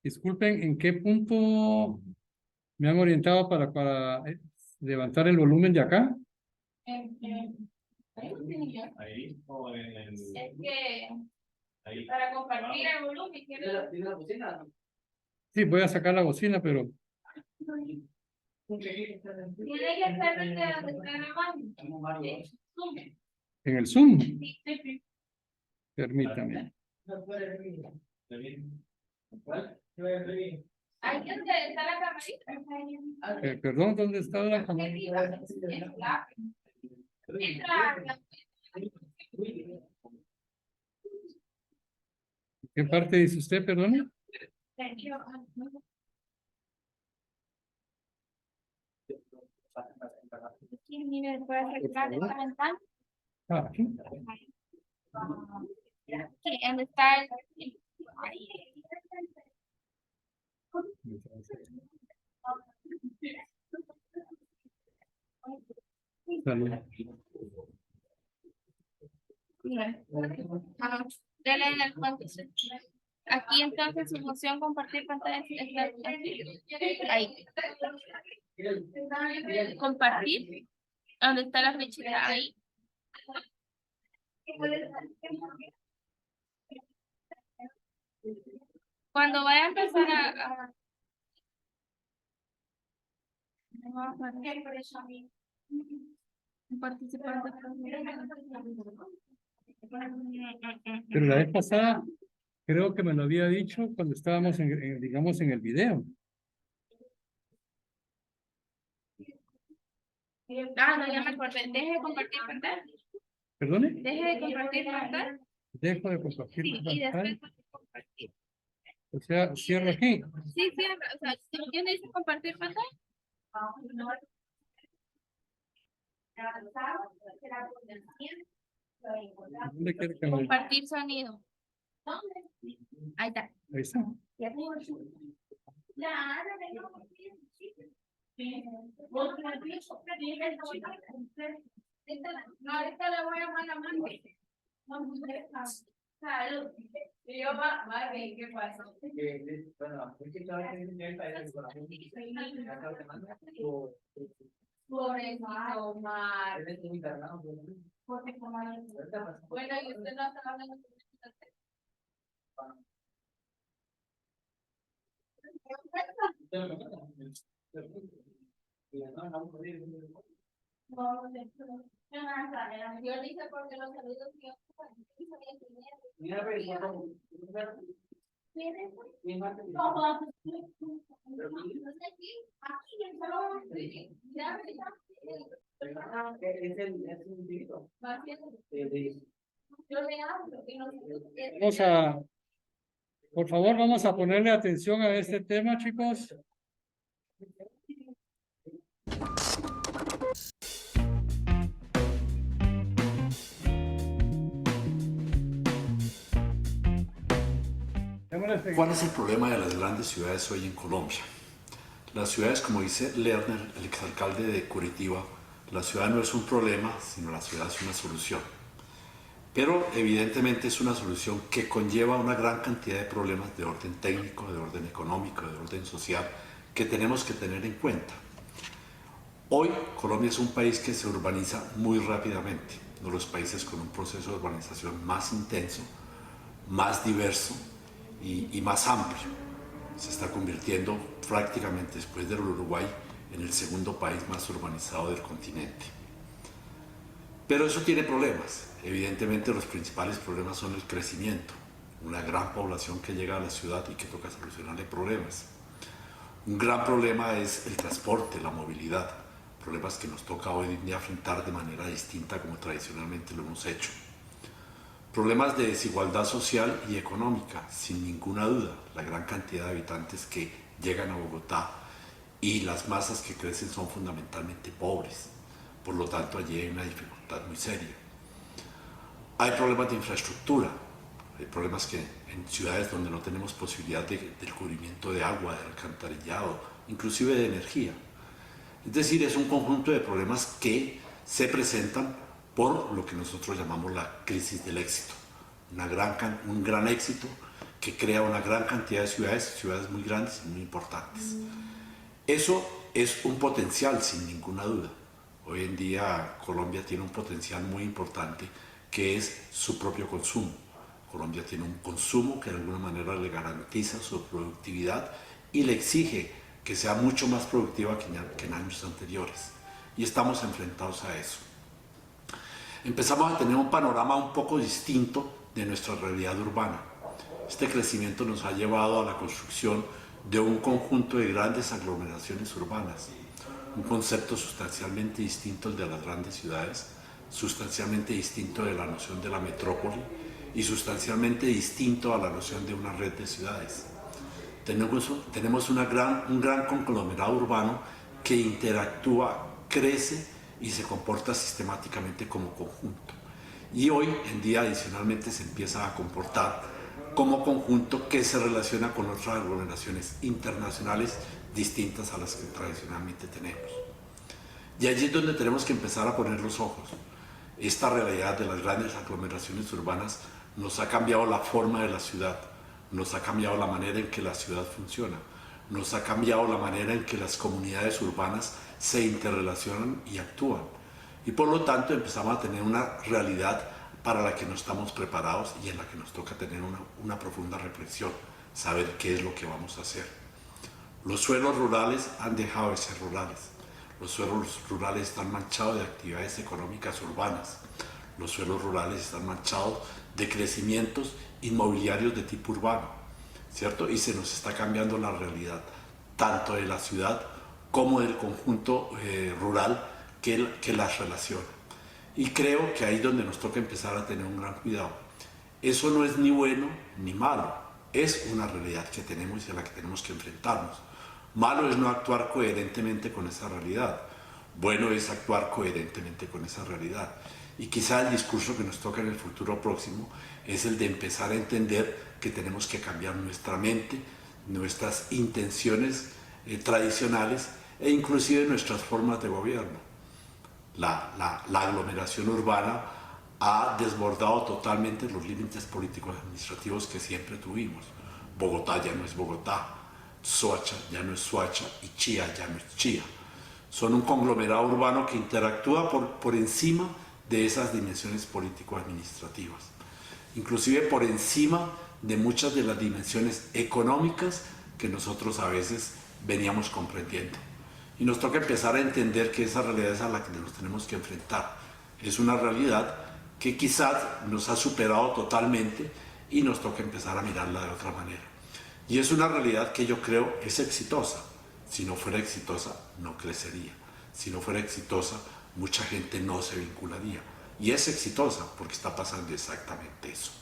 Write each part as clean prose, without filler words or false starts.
Disculpen, ¿en qué punto me han orientado para levantar el volumen de acá? Ahí o en el... Es que Ahí. para compartir el volumen, Sí, voy a sacar la bocina, pero tiene que estar desde donde está grabando. en el Zoom, Sí, sí. permítame. Ahí es donde está la camarita. Perdón, ¿dónde está la cámara? ¿Qué parte dice usted, perdón? Ah, aquí. Sí, ¿dónde está el... Salud. Ajá. Dale en el cuento. Aquí entonces su función compartir pantalla está ahí. Compartir. ¿Dónde está la flechita? Ahí. Cuando vaya a empezar a participar Pero la vez pasada, creo que me lo había dicho cuando estábamos, digamos, en el video. Ah, no, ya me acordé. Deje de compartir pantalla. ¿Perdone? Deje de compartir pantalla. Dejo de compartir Sí, la y pantalla. después compartir. O sea, cierro aquí. Sí, cierra. O sea, si ¿quién dice compartir pantalla? ¿Dónde quiere que me... Compartir sonido. Ahí está. Ahí está. Ahorita le voy a llamar a Mami. Salud. Y yo va a ver qué pasa. Por eso, Omar. Bueno, y usted no está hablando con usted. Yo dije porque los saludos que yo Vamos a... Por favor, vamos a ponerle atención a este tema, chicos. ¿Cuál es el problema de las grandes ciudades hoy en Colombia? Las ciudades, como dice Lerner, el exalcalde de Curitiba, la ciudad no es un problema, sino la ciudad es una solución. Pero evidentemente es una solución que conlleva una gran cantidad de problemas de orden técnico, de orden económico, de orden social, que tenemos que tener en cuenta. Hoy Colombia es un país que se urbaniza muy rápidamente. uno de los países con un proceso de urbanización más intenso, más diverso y más amplio. Se está convirtiendo prácticamente después del Uruguay en el segundo país más urbanizado del continente. Pero eso tiene problemas. Evidentemente los principales problemas son el crecimiento, una gran población que llega a la ciudad y que toca solucionarle problemas. Un gran problema es el transporte, la movilidad, problemas que nos toca hoy en día afrontar de manera distinta como tradicionalmente lo hemos hecho. Problemas de desigualdad social y económica, sin ninguna duda, la gran cantidad de habitantes que llegan a Bogotá y las masas que crecen son fundamentalmente pobres, por lo tanto allí hay una dificultad muy seria. Hay problemas de infraestructura, hay problemas que en ciudades donde no tenemos posibilidad del cubrimiento de agua, de alcantarillado, inclusive de energía. Es decir, es un conjunto de problemas que se presentan por lo que nosotros llamamos la crisis del éxito. Un gran éxito que crea una gran cantidad de ciudades muy grandes y muy importantes. Eso es un potencial sin ninguna duda. Hoy en día Colombia tiene un potencial muy importante que es su propio consumo. Colombia tiene un consumo que de alguna manera le garantiza su productividad y le exige que sea mucho más productiva que en años anteriores. Y estamos enfrentados a eso. Empezamos a tener un panorama un poco distinto de nuestra realidad urbana. Este crecimiento nos ha llevado a la construcción de un conjunto de grandes aglomeraciones urbanas, un concepto sustancialmente distinto al de las grandes ciudades, sustancialmente distinto de la noción de la metrópoli y sustancialmente distinto a la noción de una red de ciudades. Tenemos un gran conglomerado urbano que interactúa, crece y se comporta sistemáticamente como conjunto. Y hoy en día adicionalmente se empieza a comportar como conjunto que se relaciona con otras aglomeraciones internacionales distintas a las que tradicionalmente tenemos. Y allí es donde tenemos que empezar a poner los ojos. Esta realidad de las grandes aglomeraciones urbanas nos ha cambiado la forma de la ciudad, nos ha cambiado la manera en que la ciudad funciona, nos ha cambiado la manera en que las comunidades urbanas se interrelacionan y actúan. Y por lo tanto empezamos a tener una realidad para la que no estamos preparados y en la que nos toca tener una profunda reflexión, saber qué es lo que vamos a hacer. Los suelos rurales han dejado de ser rurales. Los suelos rurales están manchados de actividades económicas urbanas. Los suelos rurales están manchados de crecimientos inmobiliarios de tipo urbano, ¿cierto? Y se nos está cambiando la realidad, tanto de la ciudad como del conjunto rural que las relaciona. Y creo que ahí es donde nos toca empezar a tener un gran cuidado. Eso no es ni bueno ni malo, es una realidad que tenemos y a la que tenemos que enfrentarnos. Malo es no actuar coherentemente con esa realidad. Bueno es actuar coherentemente con esa realidad. Y quizá el discurso que nos toca en el futuro próximo es el de empezar a entender que tenemos que cambiar nuestra mente, nuestras intenciones tradicionales e inclusive nuestras formas de gobierno. La aglomeración urbana ha desbordado totalmente los límites políticos administrativos que siempre tuvimos. Bogotá ya no es Bogotá, Soacha ya no es Soacha y Chía ya no es Chía. Son un conglomerado urbano que interactúa por encima de esas dimensiones político-administrativas, inclusive por encima de muchas de las dimensiones económicas que nosotros a veces veníamos comprendiendo. Y nos toca empezar a entender que esa realidad es a la que nos tenemos que enfrentar. Es una realidad que quizás nos ha superado totalmente y nos toca empezar a mirarla de otra manera. Y es una realidad que yo creo es exitosa. Si no fuera exitosa, no crecería. Si no fuera exitosa, mucha gente no se vincularía. Y es exitosa porque está pasando exactamente eso.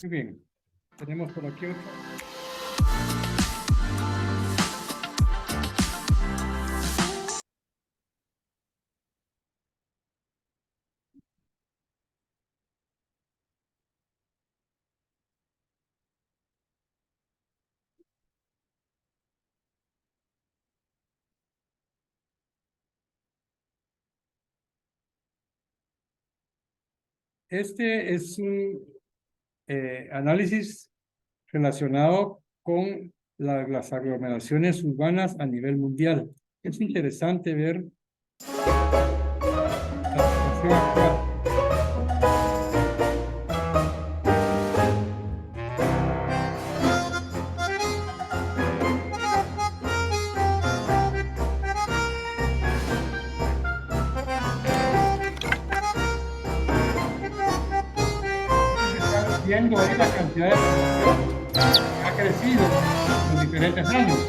Muy bien. Tenemos por aquí otro. Este es un análisis relacionado con las aglomeraciones urbanas a nivel mundial. Es interesante ver La situación actual. Está viendo ahí la cantidad de población que ha crecido en diferentes años.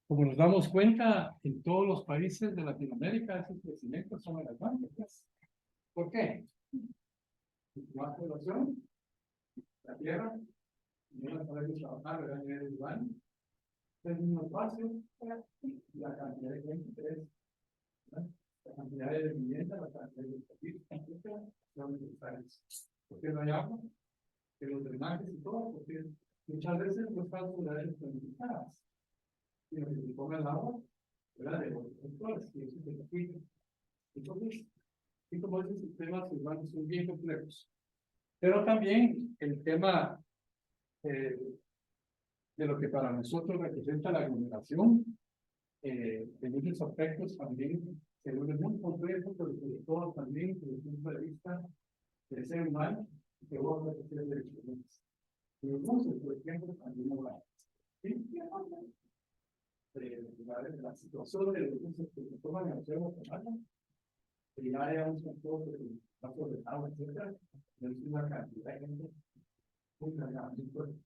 Como nos damos cuenta, en todos los países de Latinoamérica, esos crecimientos son alarmantes. ¿Por qué? Más población, la tierra, menos saber trabajar, ¿verdad? A nivel urbano, el mismo espacio, la cantidad de gente que es, ¿verdad? La cantidad de vivienda, la cantidad de servicios, etcétera, son necesarios. Porque no hay agua, que los drenajes y todo, porque muchas veces no están ciudades planificadas, sino que se ponga el agua, ¿verdad? De los sectores, y eso se repite. Entonces, y como esos sistemas urbanos son bien complejos. Pero también el tema de lo que para nosotros representa la aglomeración, en muchos aspectos también se vuelve muy complejo, pero sobre todo también desde el punto de vista del ser humano, que vos representas derechos humanos. Y entonces, por ejemplo, también no va. ¿Sí? La situación de los recursos que se toman en la ciudad de Guatemala, el área un sector de pasos de agua, etcétera, es una cantidad de gente muy cargada, muy fuerte.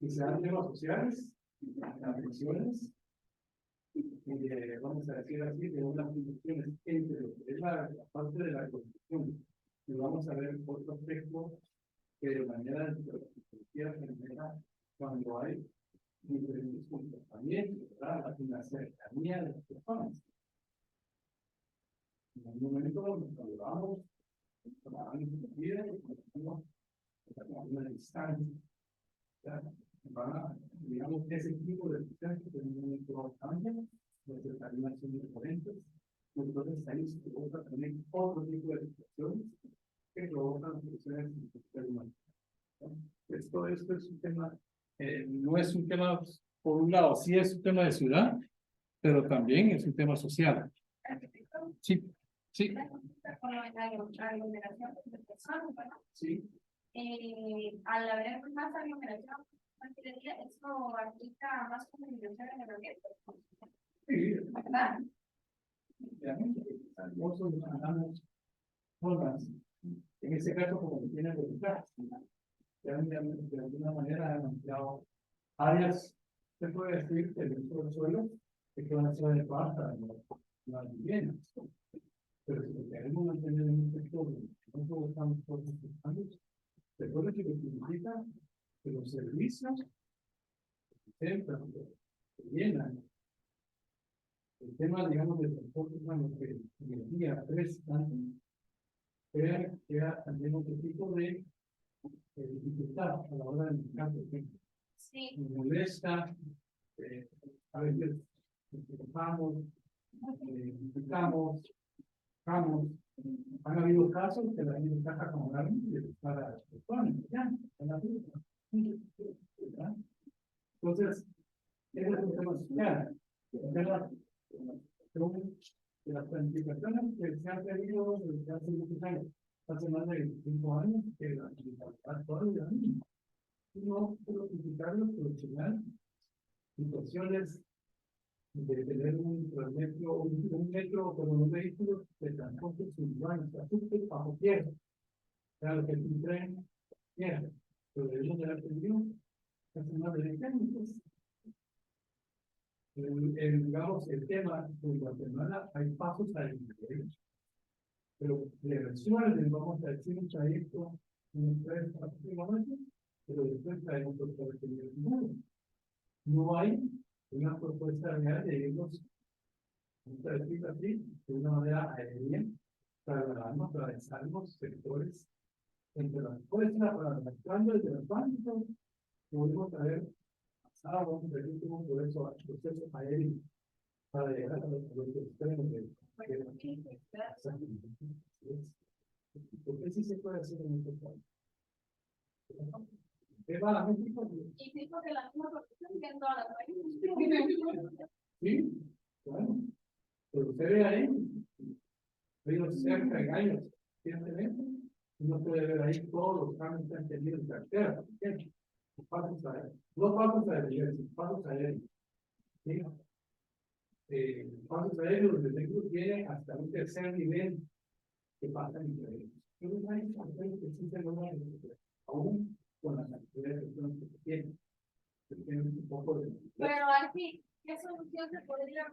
Y se dan temas sociales, las pensiones, vamos a decir así, de unas instituciones entre lo que es la parte de la Constitución. Y vamos a ver otro aspecto que de manera de la genera cuando hay diferentes comportamientos, ¿verdad? La cercanía de las personas. En un momento nos saludamos, trabajamos en la vida y comenzamos a una distancia. Digamos que ese tipo de distancia que en un momento cambia, las cercanías son diferentes, entonces ahí se provoca también otro tipo de situaciones que provocan situaciones humanas. Esto es un tema, no es un tema, por un lado, sí es un tema de ciudad, pero también es un tema social. Sí, sí. Con la aglomeración de personas, ¿verdad? Sí. Al haber más aglomeración, eso aplica más comunicación en el ambiente. Sí. ¿Verdad? Nosotros ganamos zonas, en ese caso como que tienen resultados. De alguna manera han ampliado áreas, se puede decir que el suelo es que van a ser adecuadas para las viviendas. Pero si queremos mantener un sector donde no estamos todos los cambios, se puede decir que significa que los servicios se llenan. El tema, digamos, del transporte humano que en el día 3 años crea también otro tipo de dificultad a la hora de indicar, por ejemplo. Sí. Nos molesta, a veces nos preocupamos, criticamos, buscamos. Han habido casos que la gente está acomodando para las personas, ya, en la vida. Entonces, ese es un tema social. Son de las planificaciones que se han tenido desde hace muchos años, hace más de 25 años, que la actual es la misma. No puedo criticarlo, pero señalar situaciones de tener un metro con un vehículo de transporte urbano, transporte bajo tierra. Claro que es un tren tierra, pero debemos de haber tenido hace más de 20 años. Digamos, el tema de Guatemala, hay pasos a nivel, pero le resuelven, vamos a decir, un trayecto en 3-4 kilómetros, pero después traemos otro requerimiento. No hay una propuesta real de irnos, vamos a decir así, de una manera aérea, para atravesar los sectores entre las fuerzas, atravesando desde los bancos, podemos haber pasado, vamos a decir, como por eso, procesos aéreos para llegar a los extremos de porque sí se puede hacer en este país. Y dijo que la misma protección que en todas las países. Sí, bueno, pero usted ve ahí, ríos cerca de gallos, ciertamente, uno puede ver ahí todos los cambios que han tenido en cartera, pasos aéreos, no pasos aéreos, pasos aéreos. ¿Sí? Pasos aéreos, los vehículos tienen hasta un tercer nivel que pasan entre ellos. Entonces hay pasos que sí se logran aún con las actividades que se tienen un poco de aquí, ¿qué solución se podría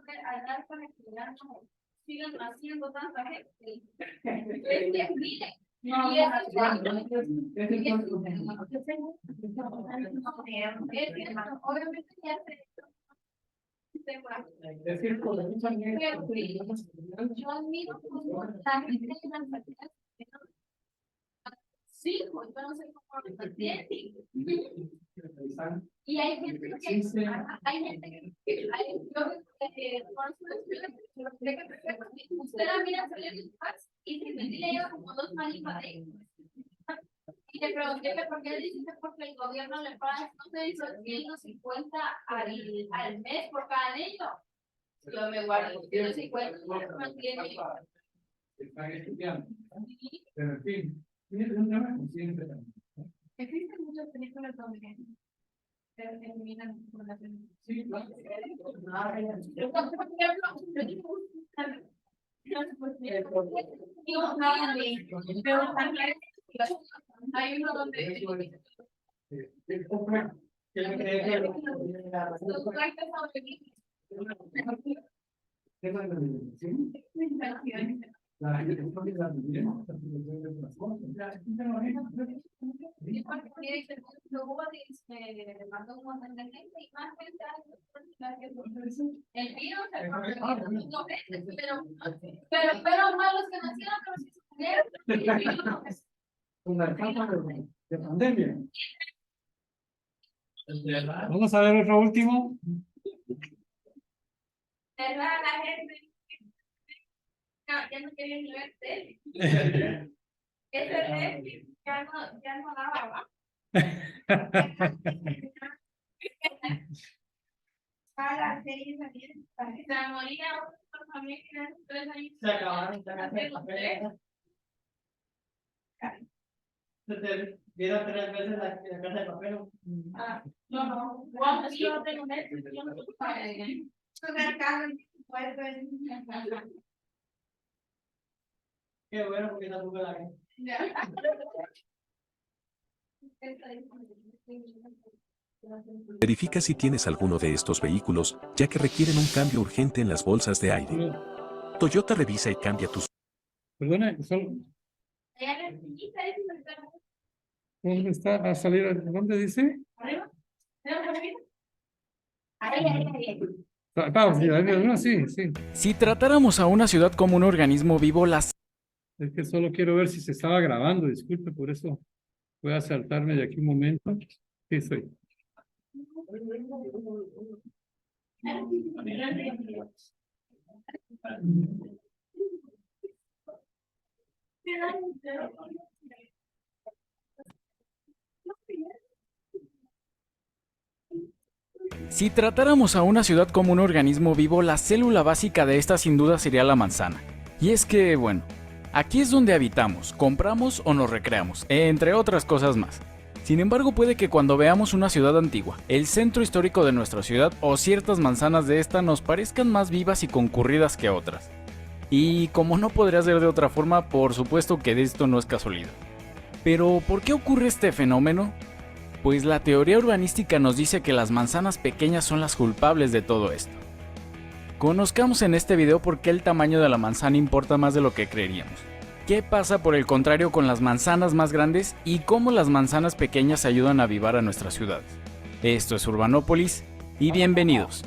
dar para que ya no sigan haciendo tanta gente? Es que, mire, y eso es cuando- obviamente ya se Es que por eso también- yo admiro como la gente de las partidas que no- sí, pues yo no sé cómo lo entienden. Y hay gente que usted la mira salir de su casa y se le lleva como 2 manitas de y le pregunté que por qué dice que porque el gobierno le paga, no sé, 150 al mes por cada niño. Yo me guardo 150, no se mantiene. Están estudiando. Pero en fin, es un tema consciente también. Existen muchas películas donde se eliminan por la televisión. Sí, claro. Hay uno donde el virus, pero malos que nacieron, pero si se murieron. Con la etapa de pandemia. Vamos a ver otro último. ¿Verdad? La gente no, ya no quiere ni ver tele. Ese tele ya no daba. Para series también. Se moría una familia 3 años. Se acabaron de vieron 3 veces la casa de papel. Ah, no. Bueno, yo no tengo Netflix, yo no tengo Qué bueno, porque tampoco la ven. Verifica si tienes alguno de estos vehículos, ya que requieren un cambio urgente en las bolsas de aire. Toyota revisa y cambia tus. Perdona, ¿dónde está? ¿Va a salir? ¿Dónde dice? Pausa, no, sí, sí. Si tratáramos a una ciudad como un organismo vivo, las Es que solo quiero ver si se estaba grabando, disculpe, por eso voy a saltarme de aquí un momento. Sí, soy. Si tratáramos a una ciudad como un organismo vivo, la célula básica de esta sin duda sería la manzana. Y es que, bueno, aquí es donde habitamos, compramos o nos recreamos, entre otras cosas más. Sin embargo, puede que cuando veamos una ciudad antigua, el centro histórico de nuestra ciudad o ciertas manzanas de esta nos parezcan más vivas y concurridas que otras. Y como no podría ser de otra forma, por supuesto que de esto no es casualidad. Pero, ¿por qué ocurre este fenómeno? Pues la teoría urbanística nos dice que las manzanas pequeñas son las culpables de todo esto. Conozcamos en este video por qué el tamaño de la manzana importa más de lo que creeríamos. ¿Qué pasa por el contrario con las manzanas más grandes y cómo las manzanas pequeñas ayudan a avivar a nuestras ciudades? Esto es Urbanópolis y bienvenidos.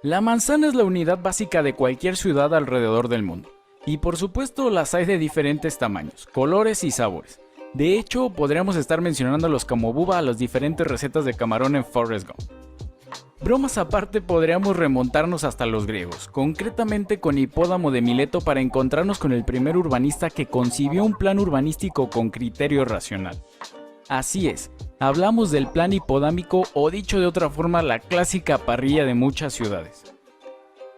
La manzana es la unidad básica de cualquier ciudad alrededor del mundo. Y por supuesto las hay de diferentes tamaños, colores y sabores. De hecho, podríamos estar mencionándolos como buba a las diferentes recetas de camarón en Forrest Gump. Bromas aparte, podríamos remontarnos hasta los griegos, concretamente con Hipódamo de Mileto, para encontrarnos con el primer urbanista que concibió un plan urbanístico con criterio racional. Así es, hablamos del plan hipodámico, o dicho de otra forma, la clásica parrilla de muchas ciudades.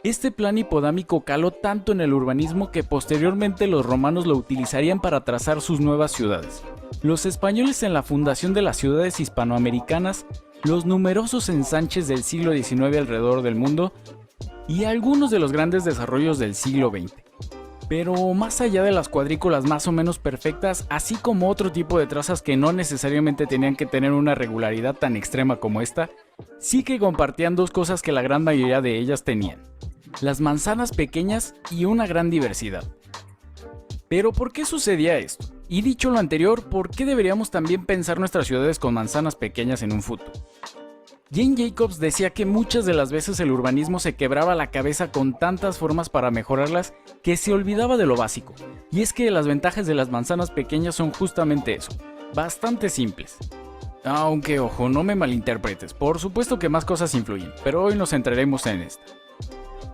Este plan hipodámico caló tanto en el urbanismo que posteriormente los romanos lo utilizarían para trazar sus nuevas ciudades. Los españoles en la fundación de las ciudades hispanoamericanas, los numerosos ensanches del siglo XIX alrededor del mundo y algunos de los grandes desarrollos del siglo XX. Pero más allá de las cuadrículas más o menos perfectas, así como otro tipo de trazas que no necesariamente tenían que tener una regularidad tan extrema como esta, sí que compartían dos cosas que la gran mayoría de ellas tenían: las manzanas pequeñas y una gran diversidad. Pero ¿por qué sucedía esto? Y dicho lo anterior, ¿por qué deberíamos también pensar nuestras ciudades con manzanas pequeñas en un futuro? Jane Jacobs decía que muchas de las veces el urbanismo se quebraba la cabeza con tantas formas para mejorarlas que se olvidaba de lo básico. Y es que las ventajas de las manzanas pequeñas son justamente eso, bastante simples. Aunque ojo, no me malinterpretes, por supuesto que más cosas influyen, pero hoy nos centraremos en esta.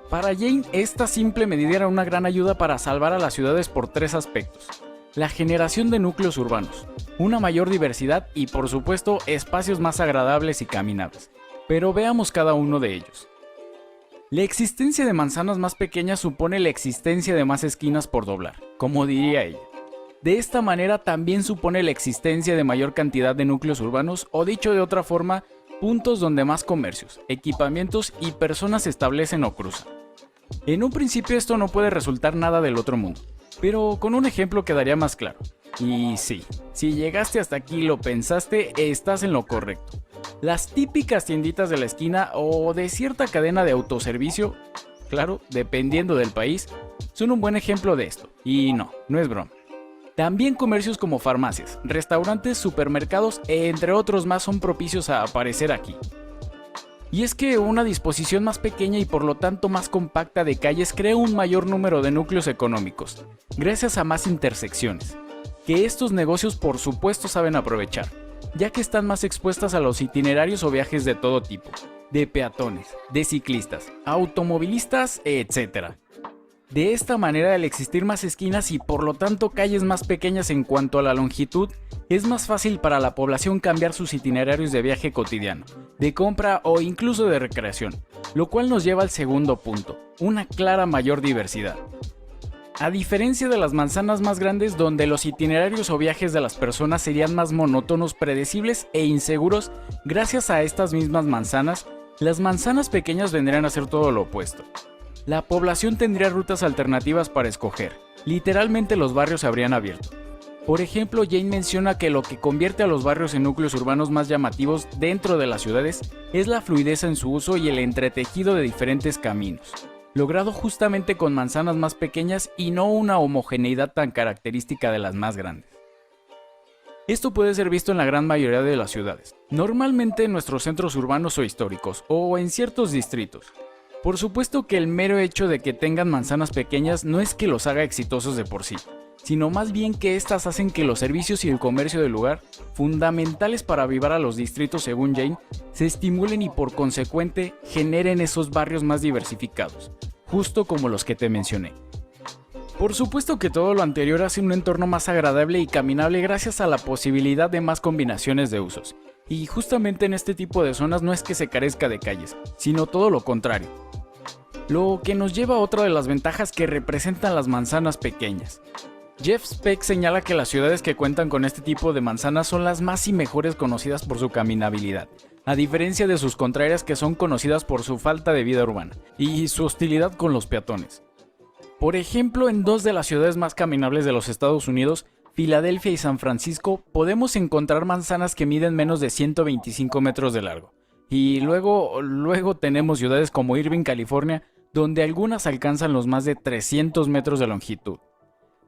Para Jane, esta simple medida era una gran ayuda para salvar a las ciudades por tres aspectos: la generación de núcleos urbanos, una mayor diversidad y por supuesto espacios más agradables y caminables. Pero veamos cada uno de ellos. La existencia de manzanas más pequeñas supone la existencia de más esquinas por doblar, como diría ella. De esta manera también supone la existencia de mayor cantidad de núcleos urbanos, o dicho de otra forma, puntos donde más comercios, equipamientos y personas se establecen o cruzan. En un principio esto no puede resultar nada del otro mundo, pero con un ejemplo quedaría más claro. Y sí, si llegaste hasta aquí y lo pensaste, estás en lo correcto. Las típicas tienditas de la esquina o de cierta cadena de autoservicio, claro, dependiendo del país, son un buen ejemplo de esto. Y no es broma. También comercios como farmacias, restaurantes, supermercados, entre otros más son propicios a aparecer aquí. Y es que una disposición más pequeña y por lo tanto más compacta de calles crea un mayor número de núcleos económicos, gracias a más intersecciones, que estos negocios por supuesto saben aprovechar, ya que están más expuestas a los itinerarios o viajes de todo tipo, de peatones, de ciclistas, automovilistas, etc. De esta manera, al existir más esquinas y por lo tanto calles más pequeñas en cuanto a la longitud, es más fácil para la población cambiar sus itinerarios de viaje cotidiano, de compra o incluso de recreación, lo cual nos lleva al segundo punto, una clara mayor diversidad. A diferencia de las manzanas más grandes, donde los itinerarios o viajes de las personas serían más monótonos, predecibles e inseguros, gracias a estas mismas manzanas, las manzanas pequeñas vendrían a ser todo lo opuesto. La población tendría rutas alternativas para escoger, literalmente los barrios se habrían abierto. Por ejemplo, Jane menciona que lo que convierte a los barrios en núcleos urbanos más llamativos dentro de las ciudades es la fluidez en su uso y el entretejido de diferentes caminos, logrado justamente con manzanas más pequeñas y no una homogeneidad tan característica de las más grandes. Esto puede ser visto en la gran mayoría de las ciudades, normalmente en nuestros centros urbanos o históricos, o en ciertos distritos. Por supuesto que el mero hecho de que tengan manzanas pequeñas no es que los haga exitosos de por sí, sino más bien que estas hacen que los servicios y el comercio del lugar, fundamentales para avivar a los distritos según Jane, se estimulen y por consecuente generen esos barrios más diversificados, justo como los que te mencioné. Por supuesto que todo lo anterior hace un entorno más agradable y caminable gracias a la posibilidad de más combinaciones de usos, y justamente en este tipo de zonas no es que se carezca de calles, sino todo lo contrario. Lo que nos lleva a otra de las ventajas que representan las manzanas pequeñas. Jeff Speck señala que las ciudades que cuentan con este tipo de manzanas son las más y mejores conocidas por su caminabilidad, a diferencia de sus contrarias que son conocidas por su falta de vida urbana y su hostilidad con los peatones. Por ejemplo, en dos de las ciudades más caminables de los Estados Unidos, Filadelfia y San Francisco, podemos encontrar manzanas que miden menos de 125 metros de largo. Y luego tenemos ciudades como Irvine, California, donde algunas alcanzan los más de 300 metros de longitud.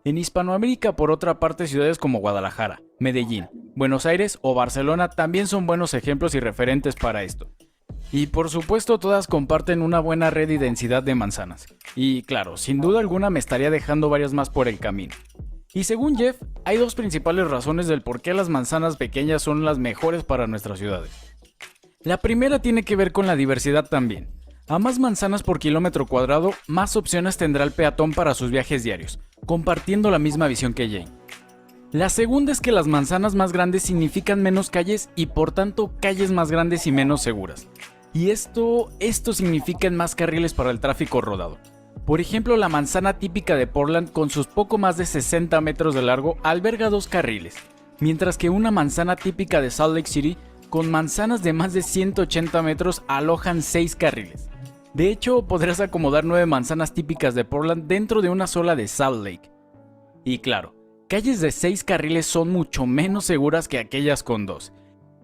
En Hispanoamérica, por otra parte, ciudades como Guadalajara, Medellín, Buenos Aires o Barcelona también son buenos ejemplos y referentes para esto. Y por supuesto todas comparten una buena red y densidad de manzanas. Y claro, sin duda alguna me estaría dejando varias más por el camino. Y según Jeff, hay dos principales razones del por qué las manzanas pequeñas son las mejores para nuestras ciudades. La primera tiene que ver con la diversidad también. A más manzanas por kilómetro cuadrado, más opciones tendrá el peatón para sus viajes diarios, compartiendo la misma visión que Jane. La segunda es que las manzanas más grandes significan menos calles y por tanto calles más grandes y menos seguras. Y esto significa más carriles para el tráfico rodado. Por ejemplo, la manzana típica de Portland con sus poco más de 60 metros de largo alberga 2 carriles, mientras que una manzana típica de Salt Lake City con manzanas de más de 180 metros alojan 6 carriles. De hecho, podrás acomodar 9 manzanas típicas de Portland dentro de una sola de Salt Lake. Y claro, calles de 6 carriles son mucho menos seguras que aquellas con 2.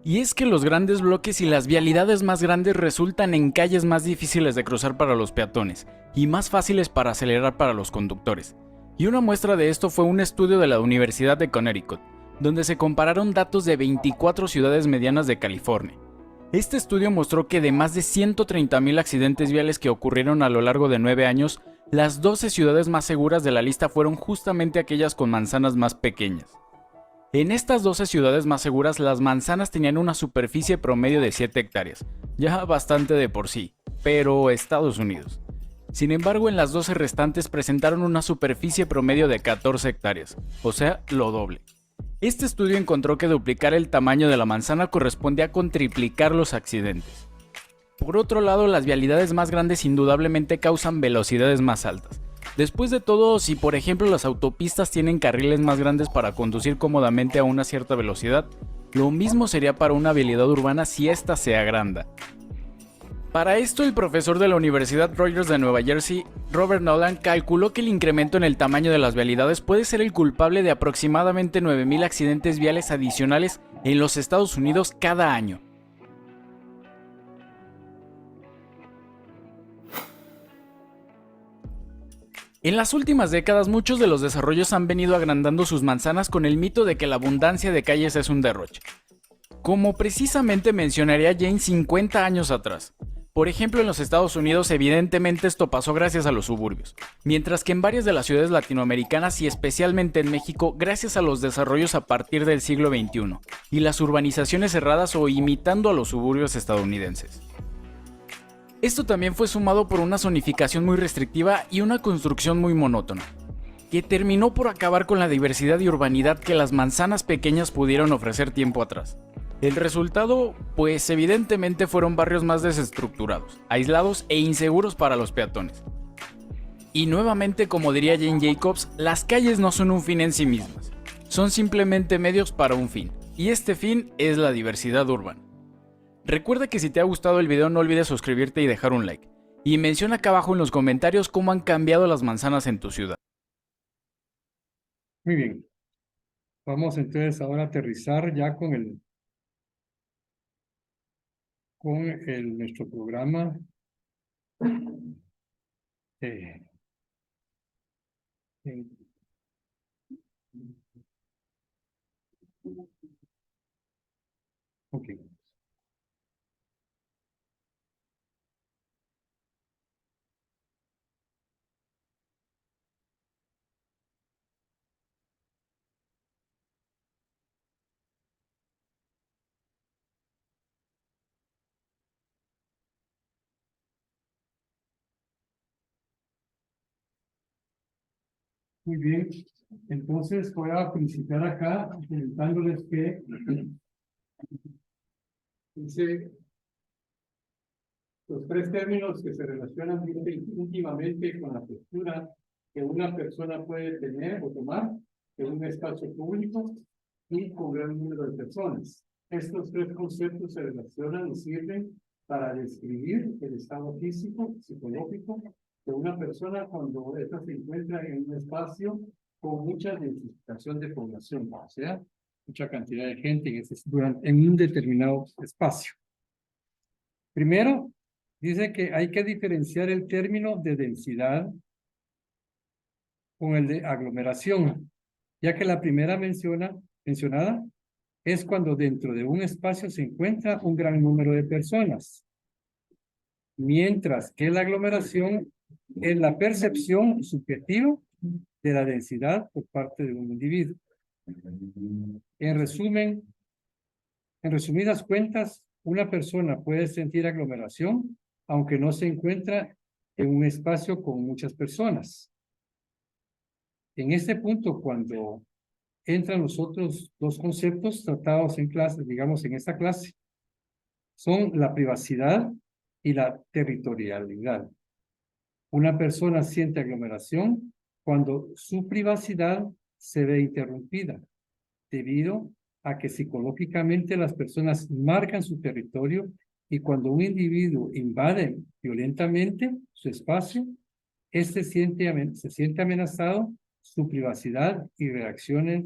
Y es que los grandes bloques y las vialidades más grandes resultan en calles más difíciles de cruzar para los peatones y más fáciles para acelerar para los conductores. Y una muestra de esto fue un estudio de la Universidad de Connecticut, donde se compararon datos de 24 ciudades medianas de California. Este estudio mostró que de más de 130,000 accidentes viales que ocurrieron a lo largo de 9 años, las 12 ciudades más seguras de la lista fueron justamente aquellas con manzanas más pequeñas. En estas 12 ciudades más seguras, las manzanas tenían una superficie promedio de 7 hectáreas, ya bastante de por sí, pero Estados Unidos. Sin embargo, en las 12 restantes presentaron una superficie promedio de 14 hectáreas, o sea, lo doble. Este estudio encontró que duplicar el tamaño de la manzana correspondía con triplicar los accidentes. Por otro lado, las vialidades más grandes indudablemente causan velocidades más altas. Después de todo, si por ejemplo las autopistas tienen carriles más grandes para conducir cómodamente a una cierta velocidad, lo mismo sería para una vialidad urbana si ésta se agranda. Para esto, el profesor de la Universidad Rogers de Nueva Jersey, Robert Nolan, calculó que el incremento en el tamaño de las vialidades puede ser el culpable de aproximadamente 9,000 accidentes viales adicionales en los Estados Unidos cada año. En las últimas décadas, muchos de los desarrollos han venido agrandando sus manzanas con el mito de que la abundancia de calles es un derroche. Como precisamente mencionaría Jane 50 años atrás. Por ejemplo, en los Estados Unidos, evidentemente esto pasó gracias a los suburbios, mientras que en varias de las ciudades latinoamericanas y especialmente en México, gracias a los desarrollos a partir del siglo XXI, y las urbanizaciones cerradas o imitando a los suburbios estadounidenses. Esto también fue sumado por una zonificación muy restrictiva y una construcción muy monótona, que terminó por acabar con la diversidad y urbanidad que las manzanas pequeñas pudieron ofrecer tiempo atrás. El resultado, pues evidentemente fueron barrios más desestructurados, aislados e inseguros para los peatones. Y nuevamente, como diría Jane Jacobs, las calles no son un fin en sí mismas, son simplemente medios para un fin, y este fin es la diversidad urbana. Recuerda que si te ha gustado el video no olvides suscribirte y dejar un like, y menciona acá abajo en los comentarios cómo han cambiado las manzanas en tu ciudad. Muy bien. Vamos entonces ahora a aterrizar ya con nuestro programa. Eh, ok. Muy bien. Entonces voy a felicitar acá, comentándoles que dice los 3 términos que se relacionan íntimamente con la postura que una persona puede tener o tomar en un espacio público y con gran número de personas. Estos 3 conceptos se relacionan y sirven para describir el estado físico, psicológico de una persona cuando ésta se encuentra en un espacio con mucha densificación de población, o sea, mucha cantidad de gente en un determinado espacio. Primero, dice que hay que diferenciar el término de densidad con el de aglomeración, ya que la primera mencionada es cuando dentro de un espacio se encuentra un gran número de personas, mientras que la aglomeración es la percepción subjetiva de la densidad por parte de un individuo. En resumidas cuentas, una persona puede sentir aglomeración aunque no se encuentra en un espacio con muchas personas. En este punto, cuando entran los otros 2 conceptos tratados en clase, digamos en esta clase, son la privacidad y la territorialidad. Una persona siente aglomeración cuando su privacidad se ve interrumpida, debido a que psicológicamente las personas marcan su territorio Y cuando un individuo invade violentamente su espacio, se siente amenazado su privacidad y reacciona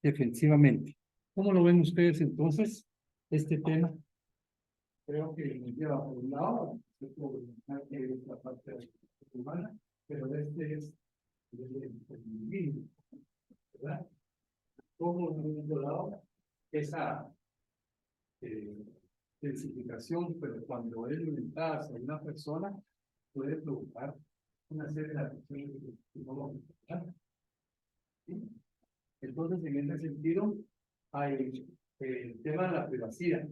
defensivamente. ¿Cómo lo ven ustedes entonces este tema? Creo que nos lleva por un lado, que es la parte humana, pero este es el individuo, ¿verdad? Como en un momento dado, esa densificación, pero cuando es limitada hacia una persona, puede provocar una serie de acciones psicológicas, ¿verdad? ¿Sí? Entonces, en ese sentido, hay el tema de la privacidad.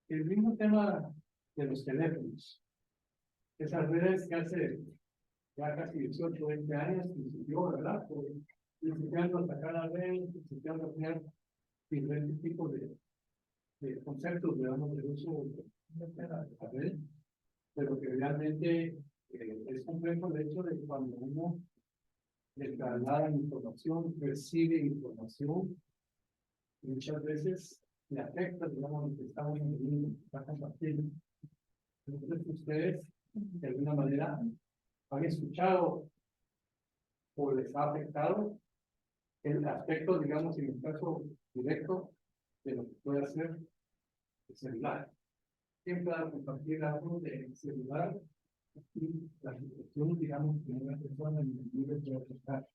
El mismo tema de los teléfonos. Esas redes que hace ya casi 18 o 20 años surgió, ¿verdad? Intentando atacar la red, intentando crear diferentes tipos de conceptos, digamos, de uso de la red, pero que realmente es complejo el hecho de cuando uno le traslada información, recibe información, muchas veces le afecta, digamos, lo que estamos entendiendo, está compartiendo. Entonces, ustedes, de alguna manera, han escuchado o les ha afectado el aspecto, digamos, en el caso directo de lo que puede hacer el celular. Siempre va a compartir algo del celular y la situación, digamos, que una persona en el nivel de afectar.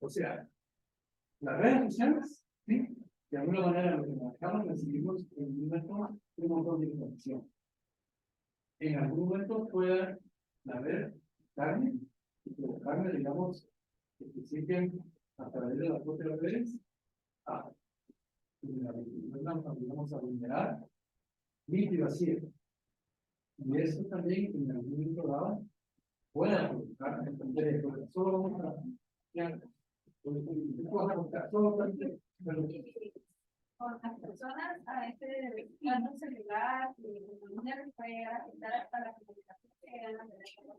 O sea, las redes sociales, ¿sí? De alguna manera lo que manejamos recibimos en un momento un montón de información. En algún momento puede haber carne y provocarme, digamos, que siguen a través de las propias redes digamos, a vulnerar mi privacidad. Y eso también en algún momento dado puede provocar entender, porque solo vamos a con las personas a plano celular, puede llegar a afectar hasta la comunicación que eran las personas.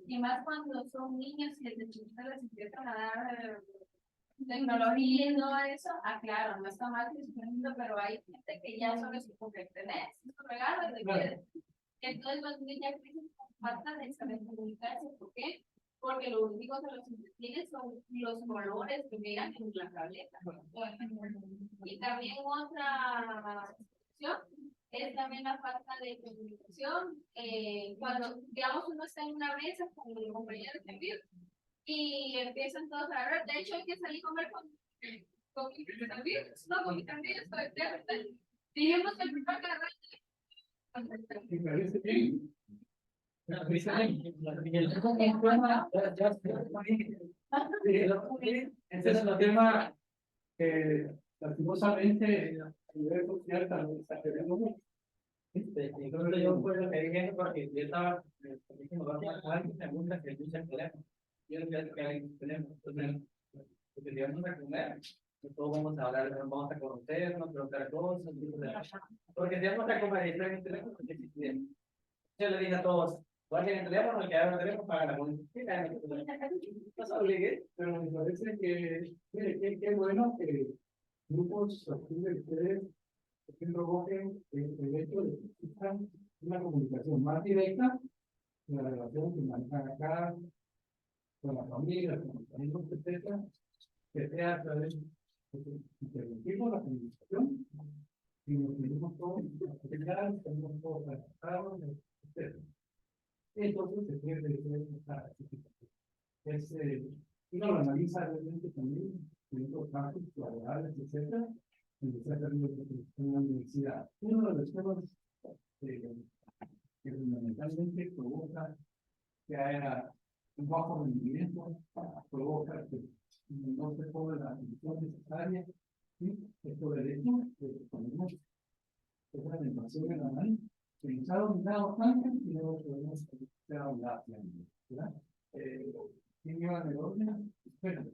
Y más cuando son niños y desde chiquitos les empiezan a dar tecnología y todo eso, claro, no está mal, pero hay gente que ya solo es como que tenés sus regalos de vida. Entonces los niños ya crecen con falta de saber comunicarse. ¿Por qué? Porque lo único que los entretiene son los colores que miran en la tableta. Y también otra opción es también la falta de comunicación. Cuando, digamos, uno está en una mesa con el compañero de servicio y empiezan todos a hablar. De hecho, hay que salir a comer con mi también. No, con mi también. Dijimos que el primer carrera. Me parece bien. Ese es un tema que lastimosamente a nivel social también está queriendo mucho. Entonces yo puedo pedir porque yo estaba diciendo, alguien me gusta que use el teléfono. Yo no quiero que alguien use el teléfono. Entonces, porque si vamos a comer, todos vamos a hablar, vamos a conocernos, preguntar cosas, porque si vamos a comer y traen el teléfono, ¿qué existe? Yo le dije a todos, guarden el teléfono, el que haga el teléfono para la comida. No se obligue, pero me parece que, mire, qué bueno que grupos así de ustedes provoquen el hecho de que existan una comunicación más directa en la relación que manejan acá, con la familia, con los amigos, etcétera, que sea a través de que interrumpimos la comunicación y nos tenemos todos a tenemos todos adaptados, etcétera. Entonces se pierde esta situación. Uno lo analiza realmente también en otros campos laborales, etcétera, donde se ha perdido en la universidad. Uno de los temas que fundamentalmente provoca que haya un bajo rendimiento, provoca que no se ponga la atención necesaria, ¿sí? Es por el hecho de que tenemos esa alimentación en la mano, que nos ha dominado tanto y no podemos ser dominados, ¿verdad? ¿Quién lleva el orden? Bueno.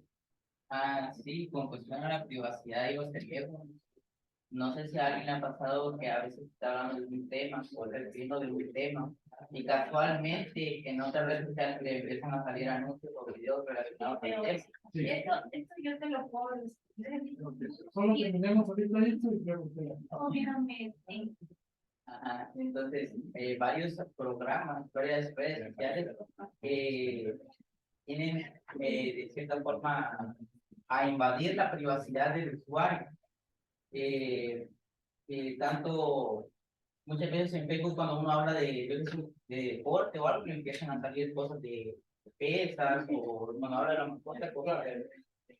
Sí, con cuestión a la privacidad y los teléfonos. no sé si a alguien le ha pasado que a veces está hablando de un tema o refiriendo de un tema y casualmente en otras redes sociales le empiezan a salir anuncios o videos relacionados con el tema. Sí. Esto yo te lo puedo decir. Solo terminemos ahorita esto y luego te- Obviamente. Ajá, entonces, varios programas, varias redes sociales tienen de cierta forma a invadir la privacidad del usuario. Tanto muchas veces en Facebook cuando uno habla de deporte o algo, le empiezan a salir cosas de pesas o cuando habla de la mascota, cosas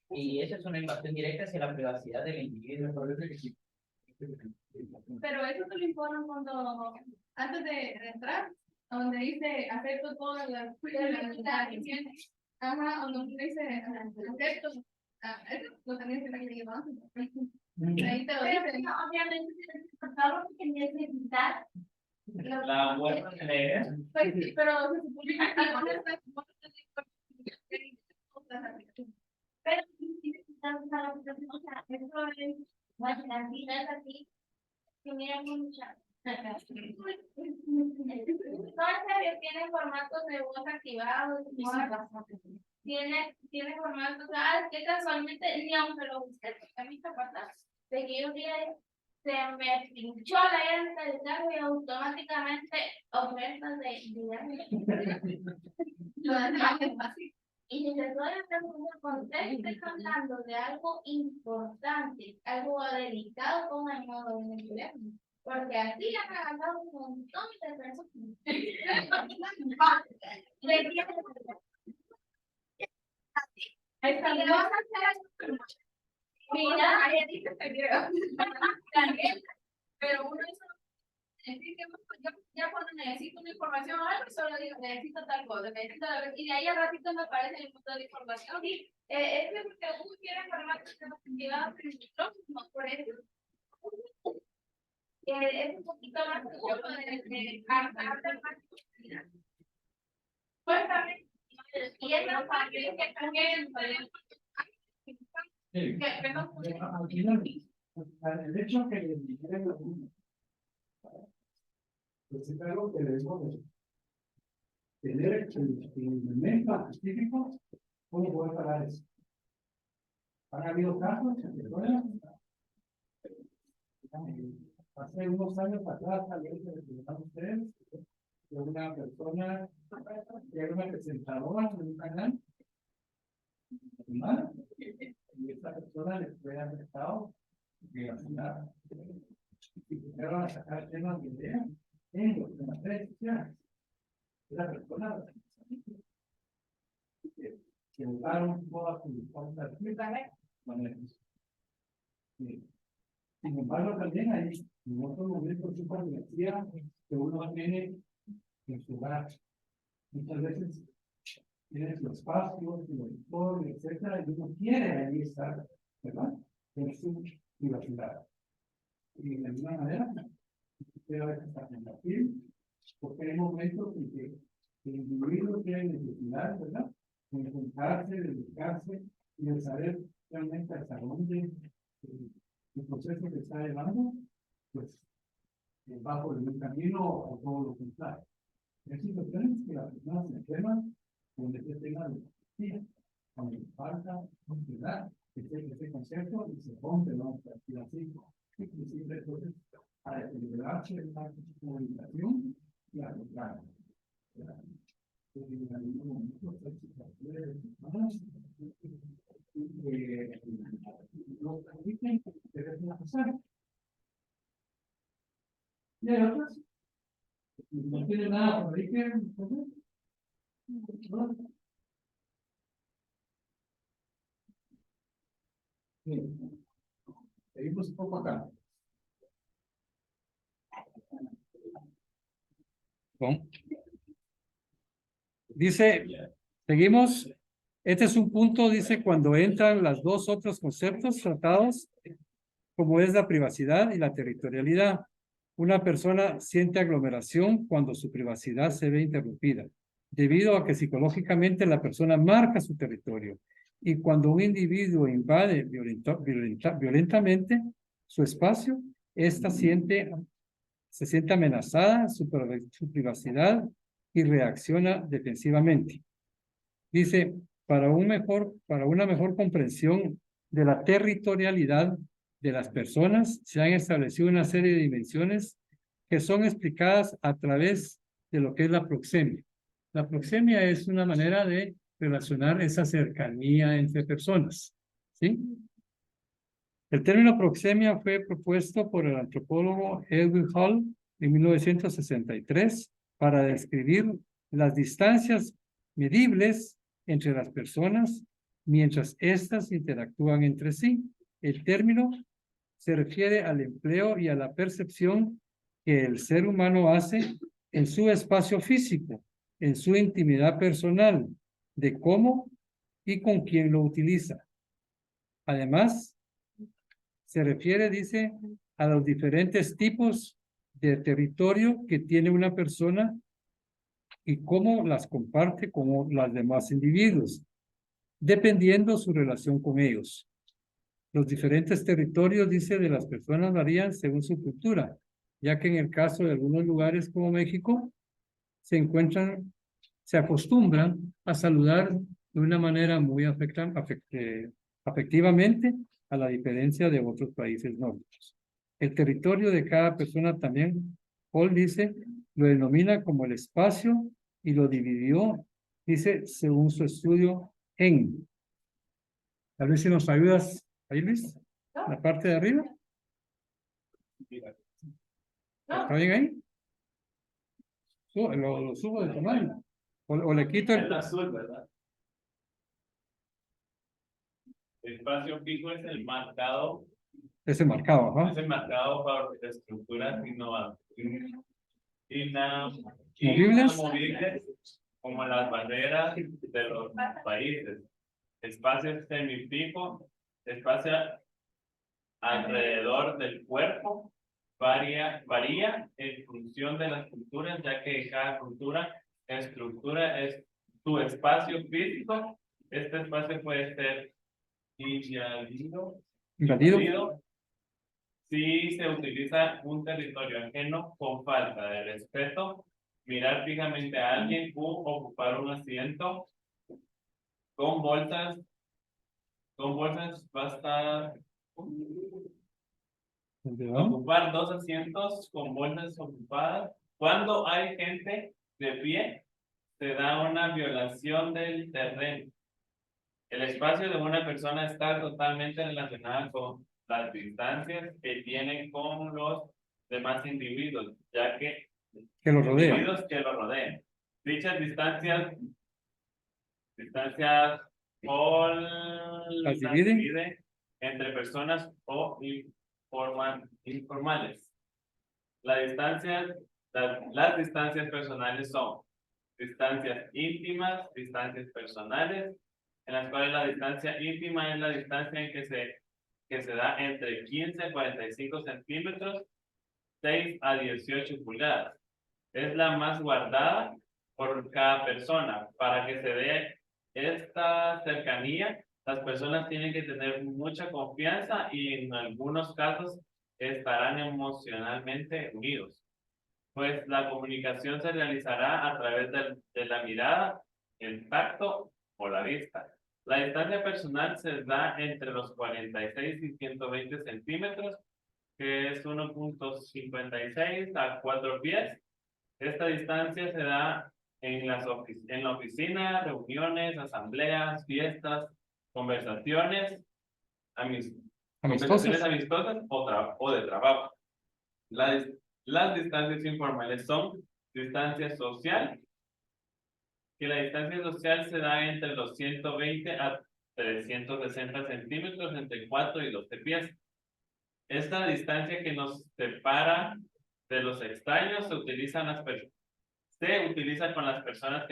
y eso es una invasión directa hacia la privacidad del individuo. Pero eso te lo informan cuando, antes de entrar, donde dice acepto todas las condiciones. Ajá, o donde dice acepto. Eso lo tenías que leer antes. Ahí te lo dicen. Obviamente tienes que pasarlo porque necesitas. La web de leer. Pues sí, pero se supone que pero si necesitas usar la aplicación, o sea, eso es imaginación así. Que mira mucha. No, en serio, tiene formatos de voz activados, tiene formatos, es que casualmente, ni aunque lo busqué, porque a mí te pasa, de que un día se me pinchó la llanta del carro y automáticamente ofertas de y si te estoy hablando con usted, está hablando de algo importante, algo delicado con el modo de el teléfono. Porque así han agarrado un montón de personas. Mira, ahí dice pero uno ya cuando necesito una información o algo, solo digo, necesito tal cosa, y de ahí al ratito me aparece el montón de información. Y es que porque uno quiere informar que estamos activados en el micrófono, por eso es un poquito más seguro de hartar más. Pues también, y es más fácil que también Sí. Al final, el hecho que le dijeran a uno, pues es algo que debemos de tener el elemento específico, ¿cómo poder pagar eso? ¿Han habido casos en Venezuela? Hace unos años atrás, también se presentaron ustedes, de una persona que era una presentadora de un canal, y esta persona le fue afectado de la ciudad. Y empezaron a sacar temas de ideas en las redes sociales. Esa persona que usaron todas sus cosas. Sin embargo, también hay en otros momentos su decía que uno tiene en su hogar. Muchas veces tiene su espacio, su monitor, etcétera, y uno quiere ahí estar, ¿verdad? En su privacidad. Y de alguna manera, usted a veces está negativo, porque hay momentos en que el individuo tiene necesidad, ¿verdad? De encontrarse, de buscarse y de saber realmente hasta dónde el proceso que está llevando, pues, va por el buen camino o todo lo contrario. Hay situaciones que las personas se enferman donde se tenga de justicia, cuando falta ¿verdad? Ese concepto y se rompe, ¿no? Así, inclusive, entonces, a equilibrarse en la comunicación y a lograr. En algún momento, los permiten que deben pasar. Y hay otras, no tiene nada por ahí que. Seguimos un poco acá. ¿Cómo? Dice, seguimos. Este es un punto, dice, cuando entran los dos otros conceptos tratados, como es la privacidad y la territorialidad. Una persona siente aglomeración cuando su privacidad se ve interrumpida, debido a que psicológicamente la persona marca su territorio. Y cuando un individuo invade violentamente su espacio, ésta se siente amenazada, su privacidad y reacciona defensivamente. Dice, para una mejor comprensión de la territorialidad de las personas, se han establecido una serie de dimensiones que son explicadas a través de lo que es la proxemia. La proxemia es una manera de relacionar esa cercanía entre personas, ¿sí? El término proxemia fue propuesto por el antropólogo Edwin Hall en 1963 para describir las distancias medibles entre las personas mientras éstas interactúan entre sí. El término se refiere al empleo y a la percepción que el ser humano hace en su espacio físico, en su intimidad personal, de cómo y con quién lo utiliza. Además, se refiere, dice, a los diferentes tipos de territorio que tiene una persona y cómo las comparte con los demás individuos, dependiendo su relación con ellos. Los diferentes territorios, dice, de las personas varían según su cultura, ya que en el caso de algunos lugares como México, se acostumbran a saludar de una manera muy afectivamente, a la diferencia de otros países nórdicos. El territorio de cada persona también, Paul dice, lo denomina como el espacio y lo dividió, dice, según su estudio en. A ver si nos ayudas ahí, Luis, la parte de arriba. ¿Está bien ahí? Lo subo de tamaño. O le quito El azul, ¿verdad? El espacio fijo es el marcado. Ese marcado, ajá. Es el marcado por estructuras inamovibles, como las barreras de los países. Espacio semifijo, espacio alrededor del cuerpo, varía en función de las culturas, ya que cada estructura es tu espacio físico. Este espacio puede ser invadido si se utiliza un territorio ajeno con falta de respeto, mirar fijamente a alguien u ocupar un asiento con bolsas basta ocupar 2 asientos con bolsas ocupadas. Cuando hay gente de pie, se da una violación del terreno. El espacio de una persona está totalmente relacionado con las distancias que tiene con los demás individuos, ya que lo rodean. Individuos que lo rodean. Dichas distancias ¿las divide entre personas o informales. Las distancias personales son distancias íntimas, distancias personales, en las cuales la distancia íntima es la distancia en que se da entre 15 a 45 centímetros, 6 a 18 pulgadas. Es la más guardada por cada persona. Para que se dé esta cercanía, las personas tienen que tener mucha confianza y en algunos casos estarán emocionalmente unidos. Pues la comunicación se realizará a través de la mirada, el tacto o la vista. La distancia personal se da entre los 46 y 120 centímetros, que es 1.56 a 4 pies. Esta distancia se da en la oficina, reuniones, asambleas, fiestas, conversaciones amistosas o de trabajo. Las distancias informales son distancia social, que la distancia social se da entre los 120 a 360 centímetros, entre 4 y 12 pies. Esta distancia que nos separa de los extraños se utiliza con las personas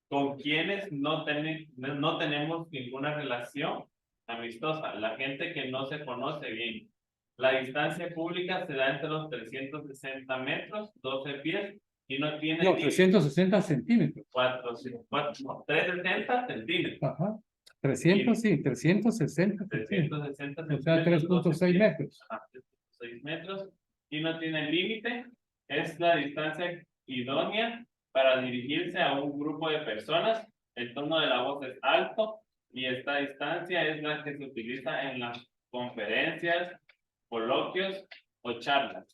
con quienes no tenemos ninguna relación amistosa, la gente que no se conoce bien. La distancia pública se da entre los 360 metros, 12 pies, y no tiene... 360 centímetros. 360 centímetros. Ajá. 300, sí, 360. 360 O sea, 3.6 metros. Ajá, 3.6 metros. Y no tiene límite. Es la distancia idónea para dirigirse a un grupo de personas. El tono de la voz es alto y esta distancia es la que se utiliza en las conferencias, coloquios o charlas.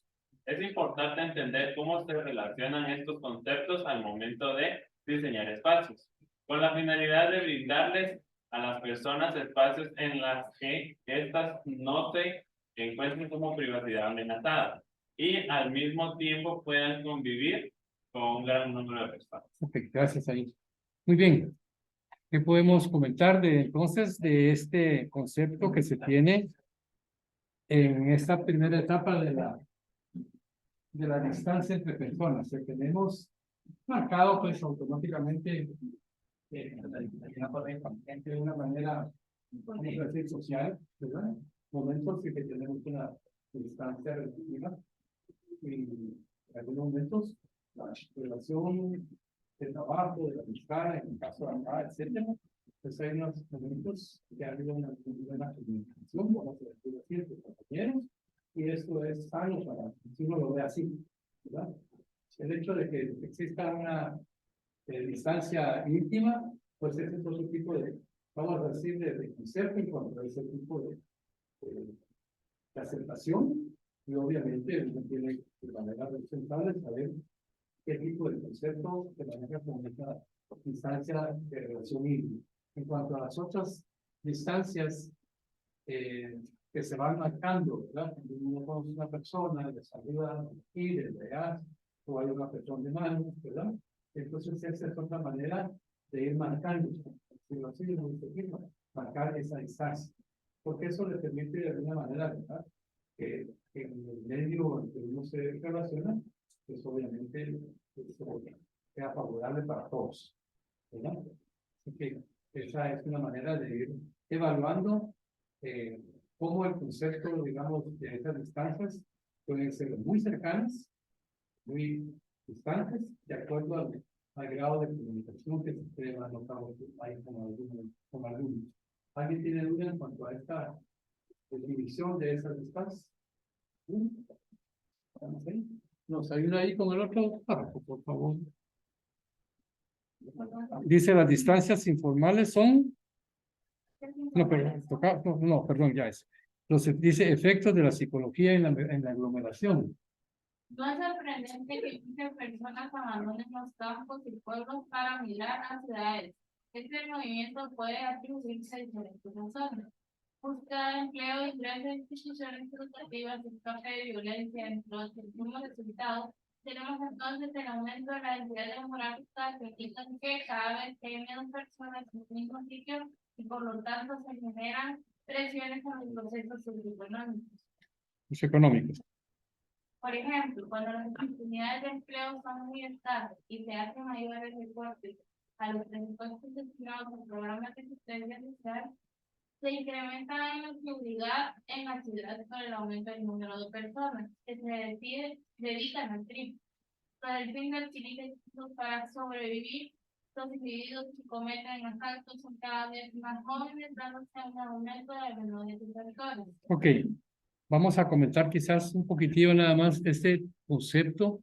Es importante entender cómo se relacionan estos conceptos al momento de diseñar espacios, con la finalidad de brindarles a las personas espacios en las que éstas no se encuentren como privacidad amenazada y al mismo tiempo puedan convivir con un gran número de personas. Ok, gracias ahí. Muy bien. ¿Qué podemos comentar de entonces de este concepto que se tiene en esta primera etapa de la distancia entre personas? Que tenemos marcado pues automáticamente de una manera, vamos a decir, social, ¿verdad? Momentos que tenemos una distancia relativa y en algunos momentos la relación de trabajo, de la amistad, en el caso de acá, etcétera. Pues hay unos momentos que ha habido una comunicación, vamos a decir así, entre compañeros, y esto es sano para si uno lo ve así, ¿verdad? El hecho de que exista una distancia íntima, pues ese es otro tipo de, vamos a decir, de concepto en cuanto a ese tipo de aceptación, y obviamente uno tiene de manera responsable saber qué tipo de concepto se maneja con esta distancia de relación íntima. En cuanto a las otras distancias que se van marcando, ¿verdad? Cuando uno conoce a una persona, le saluda aquí, desde allá, o hay una persona de mano, ¿verdad? Entonces esa es otra manera de ir marcando, marcar esa distancia, porque eso le permite de alguna manera, ¿verdad? Que en el medio en que uno se relaciona, pues obviamente sea favorable para todos, ¿verdad? Así que esa es una manera de ir evaluando cómo el concepto, digamos, de esas distancias pueden ser muy cercanas, muy distantes, de acuerdo al grado de comunicación que se esté anotado ahí con algunos. ¿Alguien tiene duda en cuanto a esta definición de esas distancias? ¿Estamos ahí? Nos ayuda ahí con el otro párrafo, por favor. Dice las distancias informales son. No, perdón, perdón, ya es. Dice efectos de la psicología en la aglomeración. No es sorprendente que muchas personas abandonen los campos y pueblos para migrar a ciudades. Este movimiento puede atribuirse a diferentes razones. Búsqueda de empleo, ingreso a instituciones educativas, escape de violencia, entre otros. Como resultado, tenemos entonces el aumento de la densidad demográfica que indican que cada vez hay menos personas en el mismo sitio y por lo tanto se generan presiones en los procesos socioeconómicos. Los económicos. Por ejemplo, cuando las oportunidades de empleo son muy escasas y se hacen mayores recortes a los presupuestos destinados a programas de asistencia social, se incrementa la inseguridad en la ciudad por el aumento del número de personas que se dedican al crimen. Con el fin de adquirir recursos para sobrevivir, los individuos que cometen asaltos son cada vez más jóvenes, dándose un aumento de las menores de territorios. Ok, vamos a comentar quizás un poquitillo nada más este concepto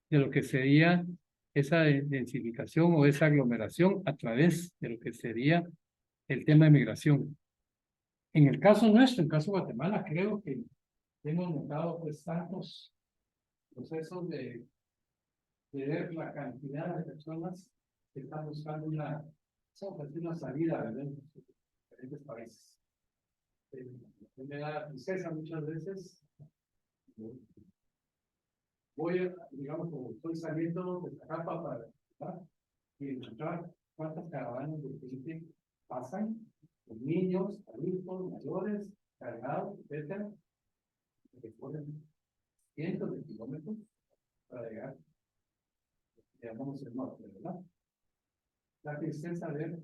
de lo que sería esa densificación o esa aglomeración a través de lo que sería el tema de migración. En el caso nuestro, en el caso de Guatemala, creo que hemos notado pues tantos procesos de ver la cantidad de personas que están buscando una salida de diferentes países. Me da tristeza muchas veces. Voy, digamos, como estoy saliendo de Zacapa para ¿verdad? Y encontrar cuántas caravanas de gente pasan, los niños, adultos, mayores, cargados, etcétera, que ponen cientos de kilómetros para llegar, digamos, el norte, ¿verdad? La tristeza ver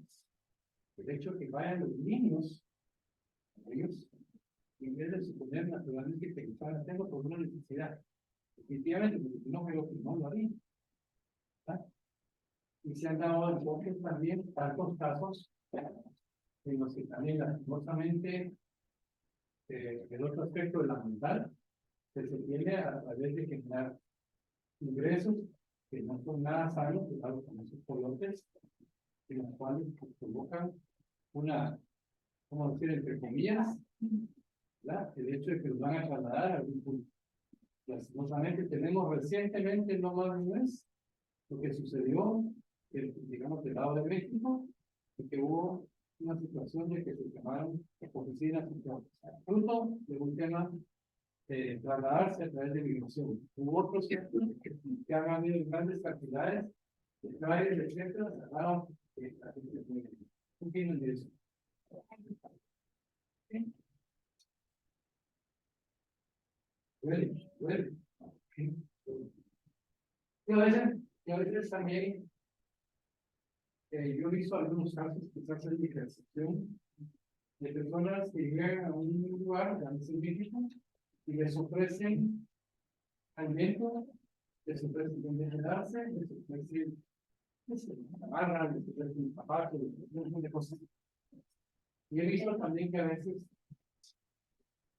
el hecho de que vayan los niños, ellos, en vez de suponer naturalmente que tengo por una necesidad. Definitivamente, no creo que no lo haría. ¿Verdad? Y se han dado enfoques también tantos casos en los que también lastimosamente el otro aspecto de la mental que se tiene a través de generar ingresos que no son nada sanos, algo como esos colotes, en los cuales provocan una, ¿cómo decir?, entre comillas, ¿verdad?, el hecho de que los van a trasladar a algún punto. Lastimosamente tenemos recientemente, no más de un mes, lo que sucedió, digamos, del lado de México, y que hubo una situación de que se llamaron oficinas fruto de un tema de trasladarse a través de migración. Hubo otros que han habido grandes cantidades de trailers, etcétera, cerraron la gente. ¿Qué opinan de eso? Bueno. Y a veces también yo he visto algunos casos, quizás es mi percepción, de personas que llegan a un lugar tan específico y les ofrecen alimento, les ofrecen donde quedarse, les ofrecen una barra, les ofrecen un zapato, les ofrecen un montón de cosas. Y he visto también que a veces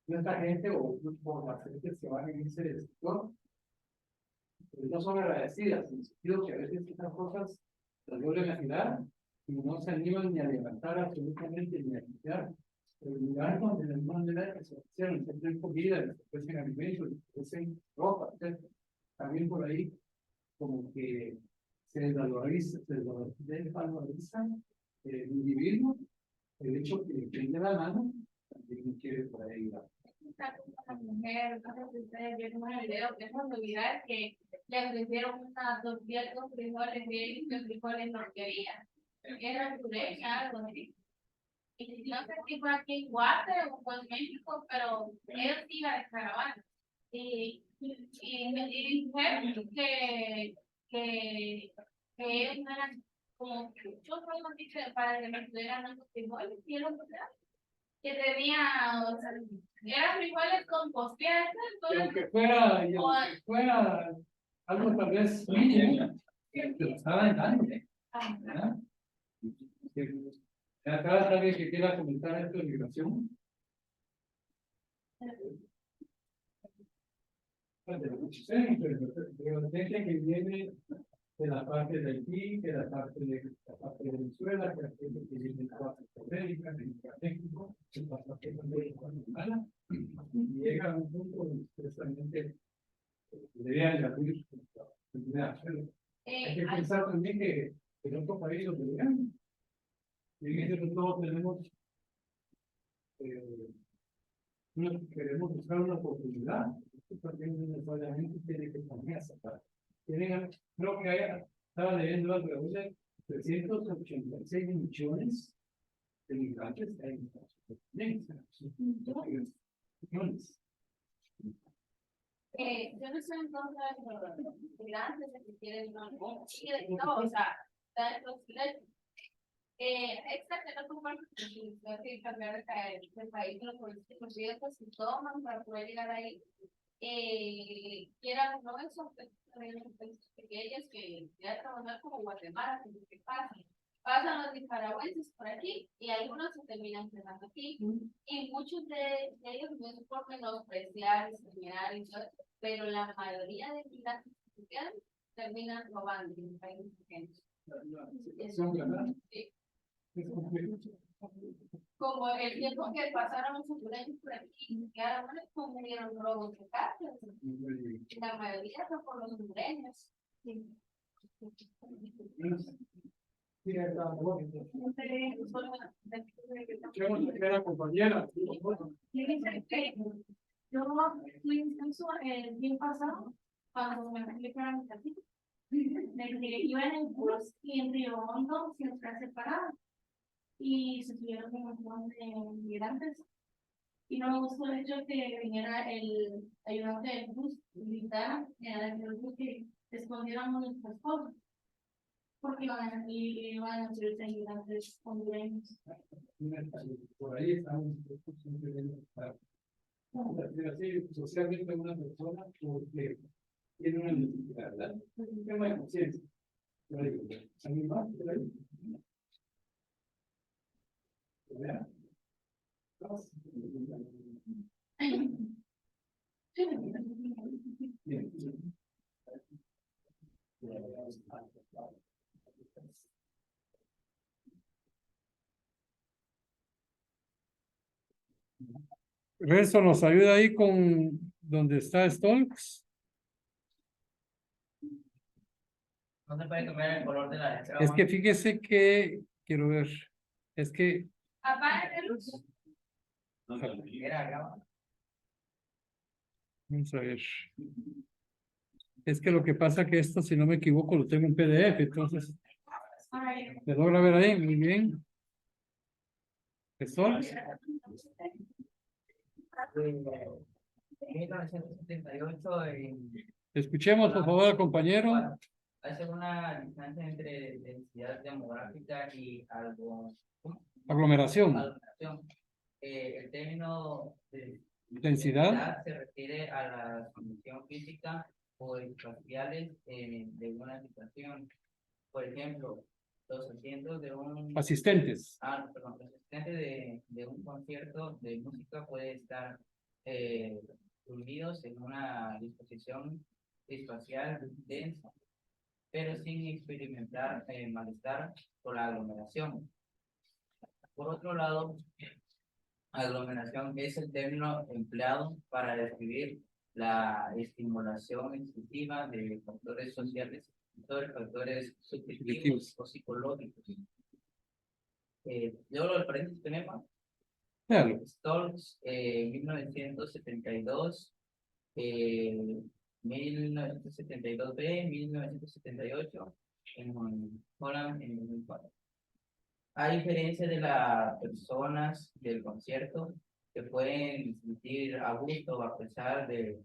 nuestra gente o las gentes que van en ese sector no son agradecidas, en el sentido que a veces estas cosas las vuelven a girar y no se animan ni a levantar absolutamente ni a quitar. Pero el lugar donde de alguna manera que se ofrecieron, se ofrecen comida, se ofrecen alimentos, se ofrecen ropa, etc. También por ahí como que se desvaloriza el individuo, el hecho que le prende la mano, también quiere por ahí ir. Una mujer, no sé si ustedes vieron un video que es una novedad que le ofrecieron una tortilla con frijoles bien y los frijoles no querían. Era sureña, algo así. Y no sé si fue aquí en Guate o fue en México, pero ellos iban de caravana. Y dijeron que ellos no eran como yo soy una dice para que me estuvieran los frijoles y ellos que tenía, o sea, eran frijoles con posteas, Y aunque fuera algo tal vez mínimo, te lo estaban dando, ¿verdad? Acá alguien que quiera comentar esto de migración. Pero gente que viene de la parte de Haití, de la parte de Venezuela, que viene de la parte de América, de México, que pasa de Guatemala, y llega a un punto donde precisamente deberían abrir. Hay que pensar también que en otros países donde llegan, y en ese todos tenemos queremos buscar una oportunidad. Esto también necesariamente tiene que también aceptar. Creo que estaba leyendo alrededor de 386 millones de migrantes que hay en Estados Unidos. Millones. Yo no soy en contra de los migrantes que quieren no, o sea, exacto, no comparto que cambiar de país, los políticos que toman para poder llegar ahí. Quieran no son países pequeños que ya trabajar como Guatemala, que pasan los nicaragüenses por aquí y algunos se terminan quedando aquí. Y muchos de ellos no es por menospreciar, discriminar y todo, pero la mayoría de migrantes que quedan terminan robando en países pequeños. Sí. Como el tiempo que pasaron los hondureños por aquí, que ahora no cometieron robos de cárcel. La mayoría son por los hondureños. Sí. Compañera. Yo fui incluso el día pasado, cuando me explicaron mi capítulo, me dije que iba en el bus y en Río Hondo se está separado. Y se subieron un montón de migrantes. Y no me gustó el hecho que viniera el ayudante del bus militar, el bus que escondiéramos nuestras cosas. Porque iban a subirse migrantes hondureños. Por ahí estamos socialmente una persona porque tiene una necesidad, ¿verdad? Es un tema de conciencia. ¿verdad? Dos. Bien. Resto nos ayuda ahí con donde está Stolks. No se puede cambiar el color de la letra. Es que fíjese que quiero ver. Es que Apaga la luz. No se olvide. Era acá. vamos a ver. Es que lo que pasa que esto, si no me equivoco, lo tengo en PDF, entonces ¿se logra ver ahí? Muy bien. Stolks. En 1978 Escuchemos por favor al compañero. hace una distancia entre densidad demográfica y algo. Aglomeración. Aglomeración. El término de Densidad. se refiere a la condición física o espaciales de una situación. Por ejemplo, los asientos de un Asistentes. perdón, los asistentes de un concierto de música puede estar unidos en una disposición espacial densa, pero sin experimentar malestar por la aglomeración. Por otro lado, aglomeración es el término empleado para describir la estimulación excesiva de factores sociales, factores subjetivos o psicológicos. Yo lo paréntesis tenemos. Claro. Stoltz, 1972, 1972B, 1978, en Holland, en 2004. A diferencia de las personas del concierto que pueden sentir a gusto a pesar de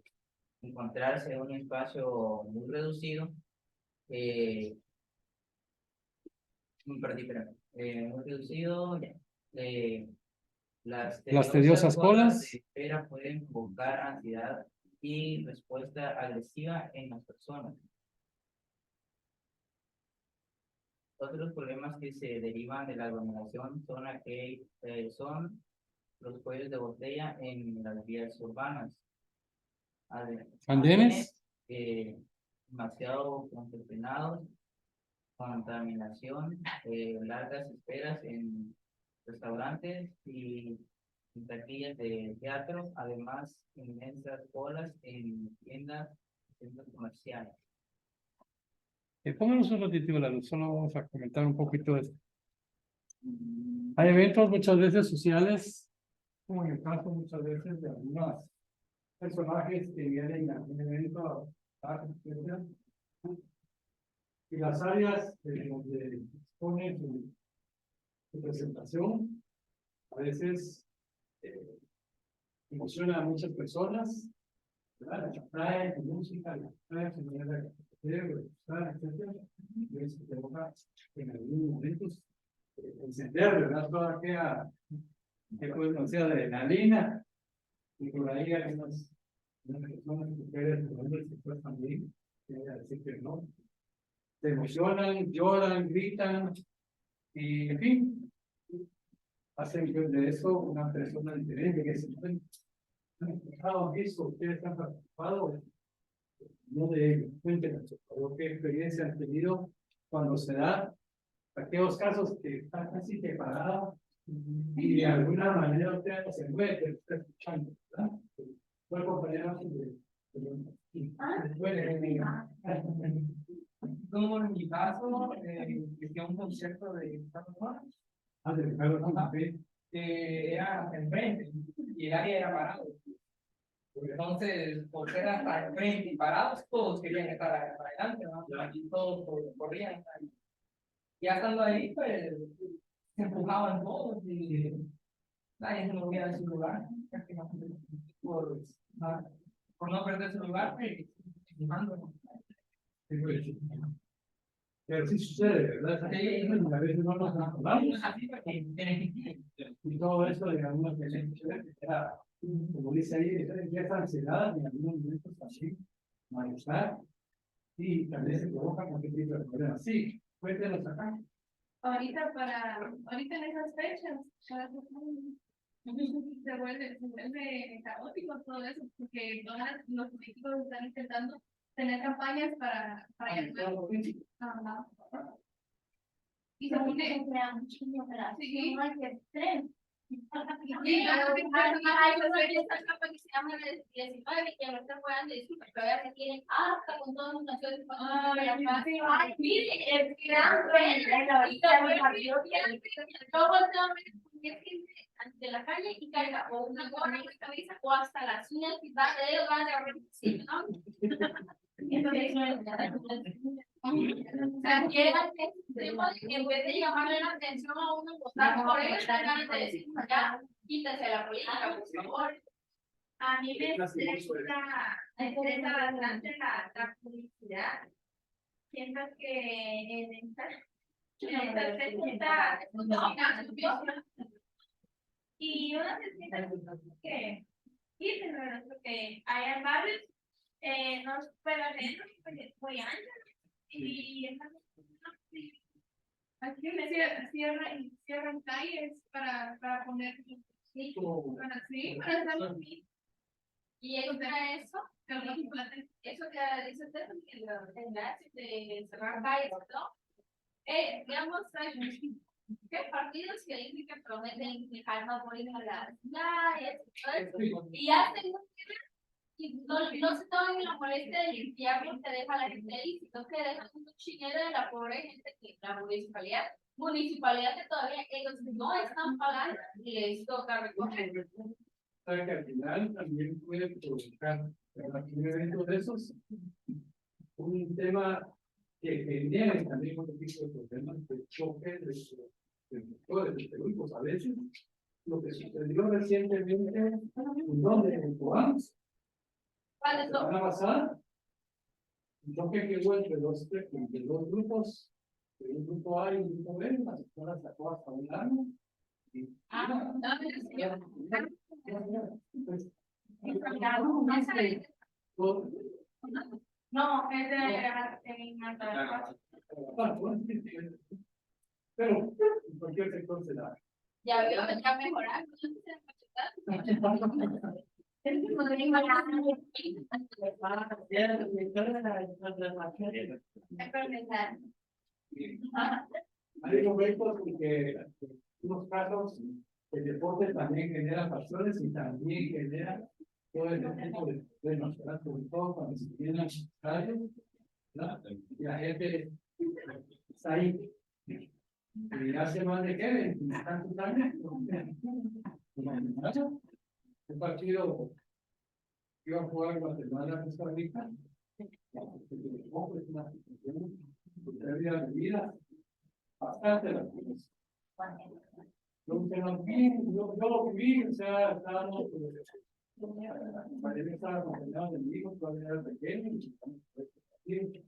encontrarse en un espacio muy reducido, muy reducido, las tediosas colas de espera pueden provocar ansiedad y respuesta agresiva en las personas. Otros problemas que se derivan de la aglomeración son los cuellos de botella en las vías urbanas. ¿Andenes? Demasiado congestionados, contaminación, largas esperas en restaurantes y en taquillas de teatro, además inmensas colas en tiendas, centros comerciales. Pónganos un ratito la luz, solo vamos a comentar un poquito de esto. Hay eventos muchas veces sociales, como en el caso muchas veces de algunos personajes que vienen a un evento y las áreas donde expone su presentación a veces emociona a muchas personas, ¿verdad? La atrae su música, la atrae su manera de etcétera, y eso provoca en algunos momentos encender, ¿verdad? Toda aquella que puede conocer adrenalina, y por ahí hay unas personas que ustedes, hombres, que pues también, decir que no, se emocionan, lloran, gritan, y en fin, hacen de eso una persona diferente, que se han escuchado eso, ustedes están participados. No de cuéntenos, por favor, qué experiencia han tenido cuando se da aquellos casos que están casi separados y de alguna manera usted se mueve, está escuchando, ¿verdad? Fue compañero Como en mi caso, hice un concierto de era enfrente y el área era parado. Entonces, por ser hasta enfrente y parados, todos querían estar para adelante, ¿no? Y todos corrían. Ya estando ahí, pues, se empujaban todos y nadie se movía de su lugar. Por no perder su lugar, pues, empujando. Pero sí sucede, ¿verdad? Sí, a veces no nos acordamos. Y todo eso de alguna manera, como dice ahí, esa ansiedad en algunos momentos así, malestar, y también se provoca cualquier tipo de problema. Sí, cuéntenos acá. ahorita en esas fechas, se vuelve caótico todo eso, porque todos los políticos están intentando tener campañas para ajá. Y se pone crea mucho operación que estrés. Sí, hay una campaña que se llama el 19 que no se puedan decir, porque todavía se tienen hasta con todos los naciones. Ay, mire, el gran ante la calle y carga o una gorra en la cabeza o hasta las uñas y va de dedo, va de arrepentir, ¿no? Entonces, o sea, que en vez de llamarle la atención a uno, votar por él, tratar de decir, ya, quítese la política, por favor. A mí me estresa bastante la publicidad. Siento que en esta fecha y uno se siente que dicen, ¿verdad? Porque hay barrios, no pedaneros, muy anchos, y aquí me cierran calles para poner para hacerlo así. Y eso que dice usted de cerrar calles, ¿no? Digamos, ¿qué partidos que dicen que prometen dejar más bonitas las ciudades? Y hacen y no se toman la molestia de limpiar lo que deja la gente ahí, sino que dejan un chinero de la pobre gente que la municipalidad que todavía ellos no están pagando y les toca recoger. Sabe que al final también puede provocar en un evento de esos un tema que genera también otro tipo de problemas de choque de sectores de grupos. A veces lo que sucedió recientemente en donde en Cobán la semana pasada, un choque que hubo entre dos grupos, de un grupo A y un grupo B, la sectora sacó hasta un año. No, es de pero en cualquier sector se da. ya veo, ya mejorar. Hay momentos en que en unos casos el deporte también genera pasiones y también genera todo el tipo de problemas, ¿verdad? Sobre todo cuando se tienen calles, ¿verdad? Y la gente está ahí y hace más de qué, tantos años. Un partido que iba a jugar Guatemala Costa Rica, es una situación de pérdida de vida bastante la yo lo viví, o sea, estábamos, María estaba acompañada de mi hijo, todavía era pequeño, y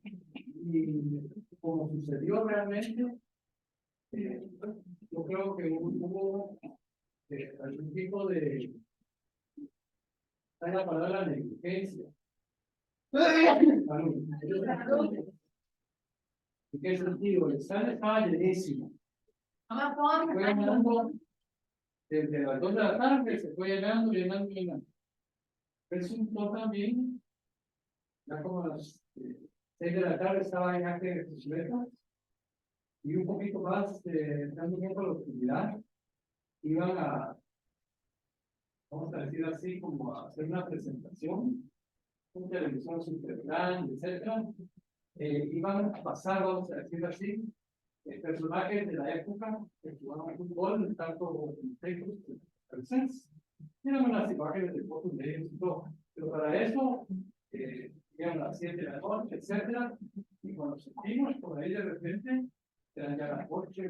como sucedió realmente, yo creo que hubo algún tipo de, la palabra negligencia. ¿En qué sentido? El estadio estaba llenísimo. Fue llenando desde las 2 de la tarde, se fue llenando. Resultó también, ya como a las 6 de la tarde estaba en Ángel de Bicicleta, y un poquito más, dando tiempo a la oscuridad, iban a, vamos a decir así, como a hacer una presentación, un televisor super grande, etcétera. Iban a pasar, vamos a decir así, personajes de la época que jugaban fútbol, tanto en Facebook como en eran unas imágenes de fotos de ellos y todo, pero para eso eran las 7 de la noche, etcétera, y cuando sentimos por ahí de repente, eran ya las 8,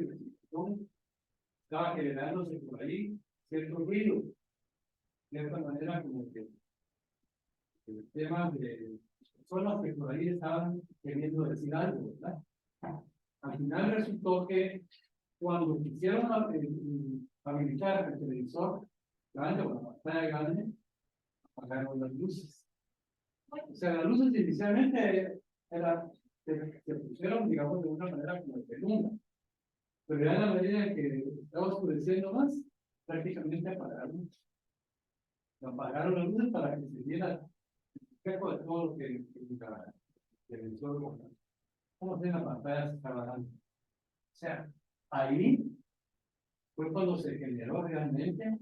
estaba generándose por ahí cierto ruido, de cierta manera como que el tema de personas que por ahí estaban queriendo decir algo, ¿verdad? Al final resultó que cuando quisieron habilitar el televisor grande o la pantalla grande, apagaron las luces. O sea, las luces inicialmente se pusieron, digamos, de una manera como de penumbra, Pero ya en la medida en que estaba oscureciendo más, prácticamente apagaron las luces para que se viera el reflejo de todo lo que el sol, como se en la pantalla se estaba dando. O sea, ahí fue cuando se generó realmente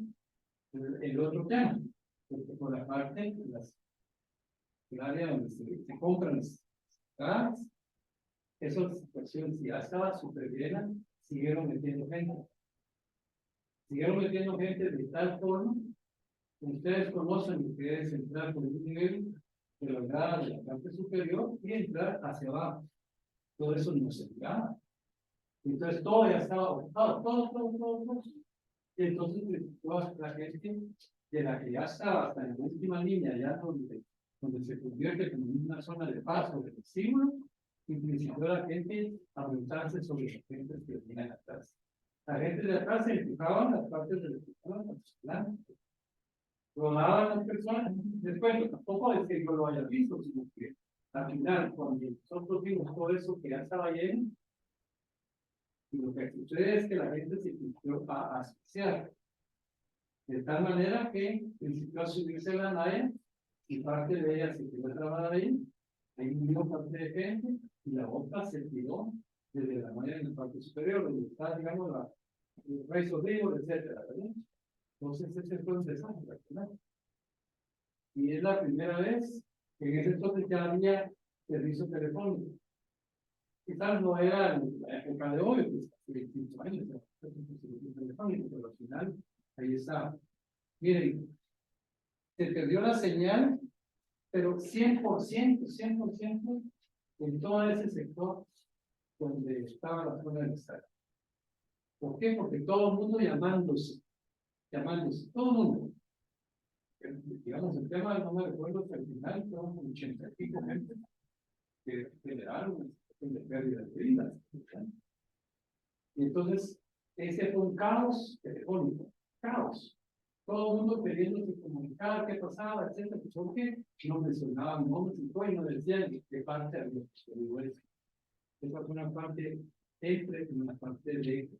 el otro tema, porque por la parte, el área donde se compran las casas, esas situaciones ya estaba súper llenas, siguieron metiendo gente de tal forma que ustedes conocen lo que es entrar por un nivel de la grada de la parte superior y entrar hacia abajo. Todo eso no se miraba. Entonces todo ya estaba ocupado, todo. Y entonces toda la gente de la que ya estaba hasta en la última línea, ya donde se convierte como en una zona de paso, de vestíbulo, y principió la gente a preguntarse sobre los clientes que venían atrás. La gente de atrás se empujaban las partes de la rodaban las personas. Después, tampoco es que yo lo haya visto, sino que al final, cuando nosotros vimos todo eso que ya estaba lleno, y lo que sucede es que la gente se empezó a asfixiar. De tal manera que principió a subirse la malla y parte de ella se quedó trabada ahí. Ahí vino parte de gente y la otra se tiró desde la malla en la parte superior, donde está, digamos, el razor río, etcétera, ¿verdad? Entonces, ese fue un desastre, ¿verdad? Y es la primera vez que en ese entonces ya había servicio telefónico. Quizás no era en la época de hoy, pues, hace 25 años, servicio telefónico, pero al final, ahí está. Miren, se perdió la señal, pero 100% en todo ese sector donde estaba la zona del estado. ¿Por qué? Porque todo el mundo llamándose, todo el mundo. Digamos, el tema no me recuerdo que al final fueron 80 y pico gente que generaron una situación de pérdida de vidas. Y entonces, ese fue un caos telefónico, caos. Todo el mundo queriéndose comunicar qué pasaba, etcétera, porque no mencionaban nombres y todo, y no decían de qué parte había sucedido eso. Esa fue una parte entre y una parte de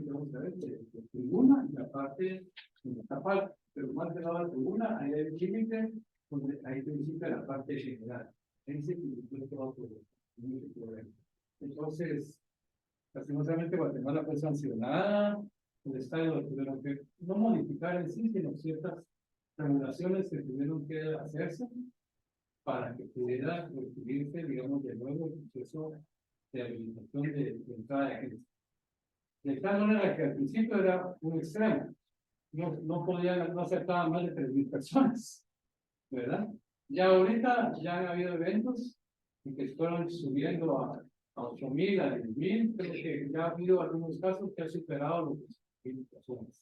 vamos a ver, de tribuna y la parte de esta parte, pero más de la tribuna, ahí hay el límite, donde ahí principia la parte general. Ese es el problema. Entonces, lastimosamente Guatemala fue sancionada, el Estado tuvieron que no modificar en sí, sino ciertas regulaciones que tuvieron que hacerse para que pudiera recibirse, digamos, de nuevo el proceso de habilitación de entrada de gente. De tal manera que al principio era un extremo, no aceptaban más de 3,000 personas, ¿verdad? Ya ahorita ya han habido eventos en que fueron subiendo a 8,000, a 10,000, creo que ya ha habido algunos casos que han superado los 10,000 personas.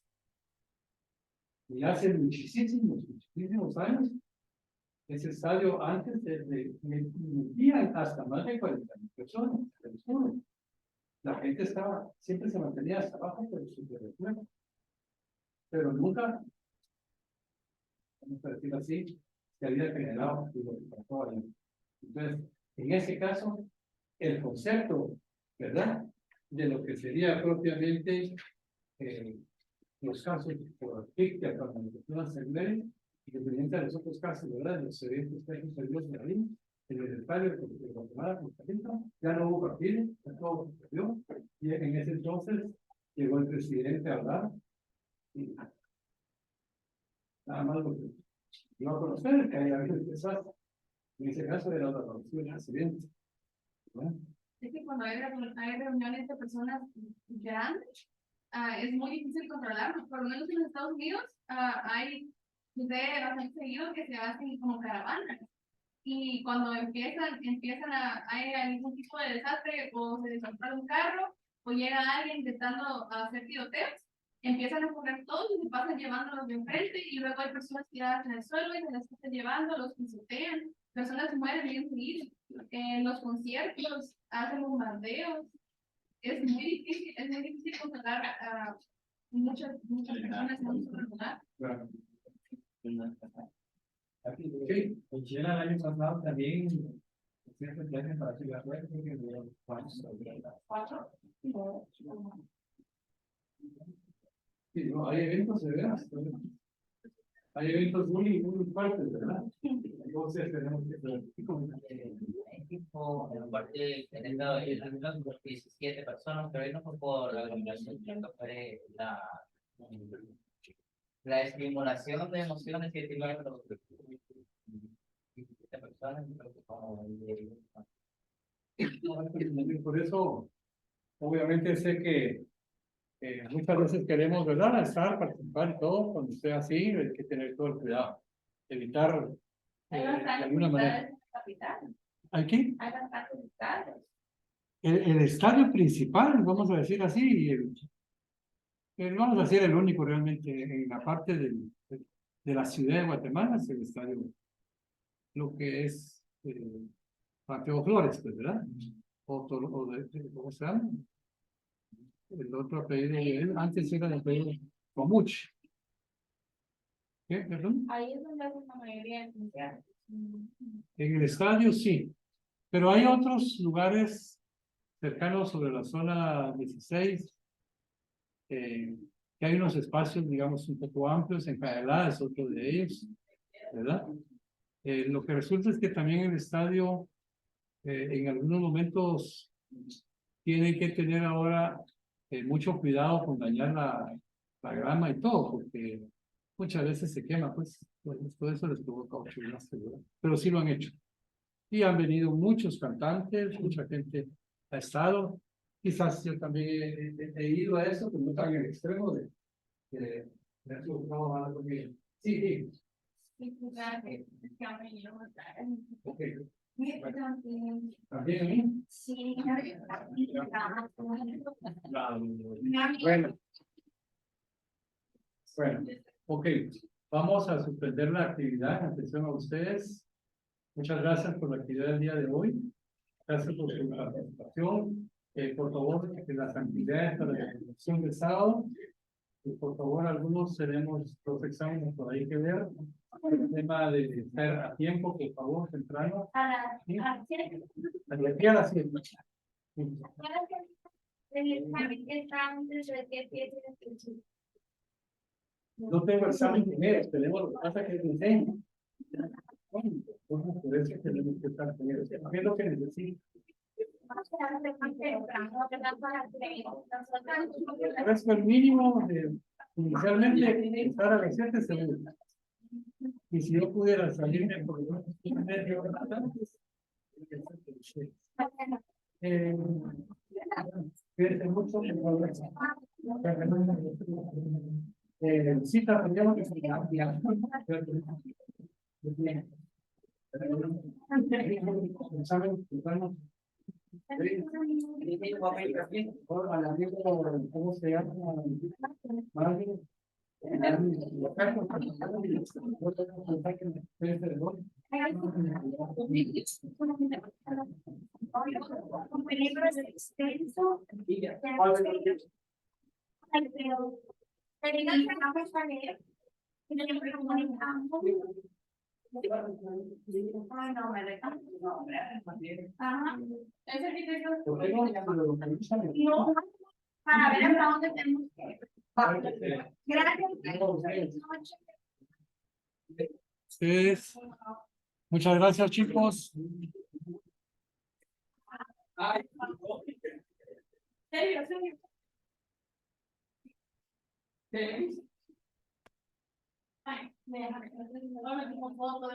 Y hace muchísimos años, ese estadio antes metían hasta más de 40,000 personas, la gente siempre se mantenía hasta abajo, pero súper resuelto. Pero nunca, vamos a decir así, se había generado lo que pasó ahí. Entonces, en ese caso, el concepto, ¿verdad?, de lo que sería propiamente los casos por asfixia, para manifestación cerebral, independientemente de los otros casos, ¿verdad?, los eventos que hay sucedido en ahí, el estadio de Guatemala, ya no hubo partido, ya todo se perdió, y en ese entonces llegó el presidente a hablar, y nada más lo que iba a conocer, que había habido desastre. En ese caso era la producción del accidente. Es que cuando hay reuniones de personas grandes, es muy difícil controlarlos. Por lo menos en los Estados Unidos sucede bastante seguido que se hacen como caravanas. Y cuando hay algún tipo de desastre, o se descontrola un carro, o llega alguien intentando hacer tiroteos, empiezan a correr todos y se pasan llevándolos de enfrente, y luego hay personas tiradas en el suelo y se las pasan llevando, los pisotean, personas mueren bien seguido. En los conciertos hacen bombardeos. Es muy difícil controlar a muchas personas en un solo lugar. Aquí, en Chile el año pasado también siempre tienen para Ciudad Juárez, porque ¿Cuatro? sí, no, hay eventos de veras, hay eventos muy fuertes, ¿verdad? Entonces tenemos que ver. Equipo, en parte, teniendo 17 personas, pero ahí no fue por la aglomeración, sino que fue la estimulación de emociones que tienen los 17 personas, creo que como Por eso, obviamente sé que muchas veces queremos, ¿verdad? Estar, participar y todo, cuando sea así, hay que tener todo el cuidado, evitar Hay de bastantes alguna manera. lugares en la capital. Aquí, Hay bastantes lugares. el estadio principal, vamos a decir así, vamos a decir el único realmente en la parte de la ciudad de Guatemala, es el estadio, lo que es Mateo Flores, pues, ¿verdad? ¿Cómo se llama? El otro apellido de él, antes era el apellido Comuch. ¿Qué? ¿Perdón? Ahí es donde hacen la mayoría de funciones. En el estadio sí, pero hay otros lugares cercanos sobre la zona 16, que hay unos espacios, digamos, un poco amplios, en Caelá es otro de ellos, ¿verdad? Lo que resulta es que también el estadio, en algunos momentos, tiene que tener ahora mucho cuidado con dañar la grama y todo, porque muchas veces se quema, pues todo eso les provoca mucho más, ¿verdad? Pero sí lo han hecho. Y han venido muchos cantantes, mucha gente ha estado. Quizás yo también he ido a eso, pero no tan en el extremo de haber provocado mala comida. Sí, sí. Sí, claro, que han venido a votar. Ok. También. ¿También a mí? Sí, Bueno. Bueno, ok. Vamos a suspender la actividad. Atención a ustedes. Muchas gracias por la actividad del día de hoy. Gracias por su participación. Por favor, que las actividades para la elección del sábado, por favor, algunos tenemos los exámenes por ahí que ver. El tema de estar a tiempo, por favor, temprano. ¿Sí? A las 7. A las 7. No tengo examen primero, tenemos lo que pasa que es diseño. Bueno, por eso tenemos que estar primero. ¿Qué es lo que necesito? Es el mínimo de inicialmente estar a las 7 segundos. Y si yo pudiera salirme por lo menos media hora antes, cuídense mucho, por favor. Cita, podríamos ¿cómo se llama? Un libro es extenso. Pero no me leer. Ay, no, me dejan tu nombre. Ajá. Ese arquitecto. No, para ver hasta dónde tenemos que. Gracias. Ustedes. Muchas gracias, chicos. Serio, serio. Ay, me dejan. Ahora tengo foto.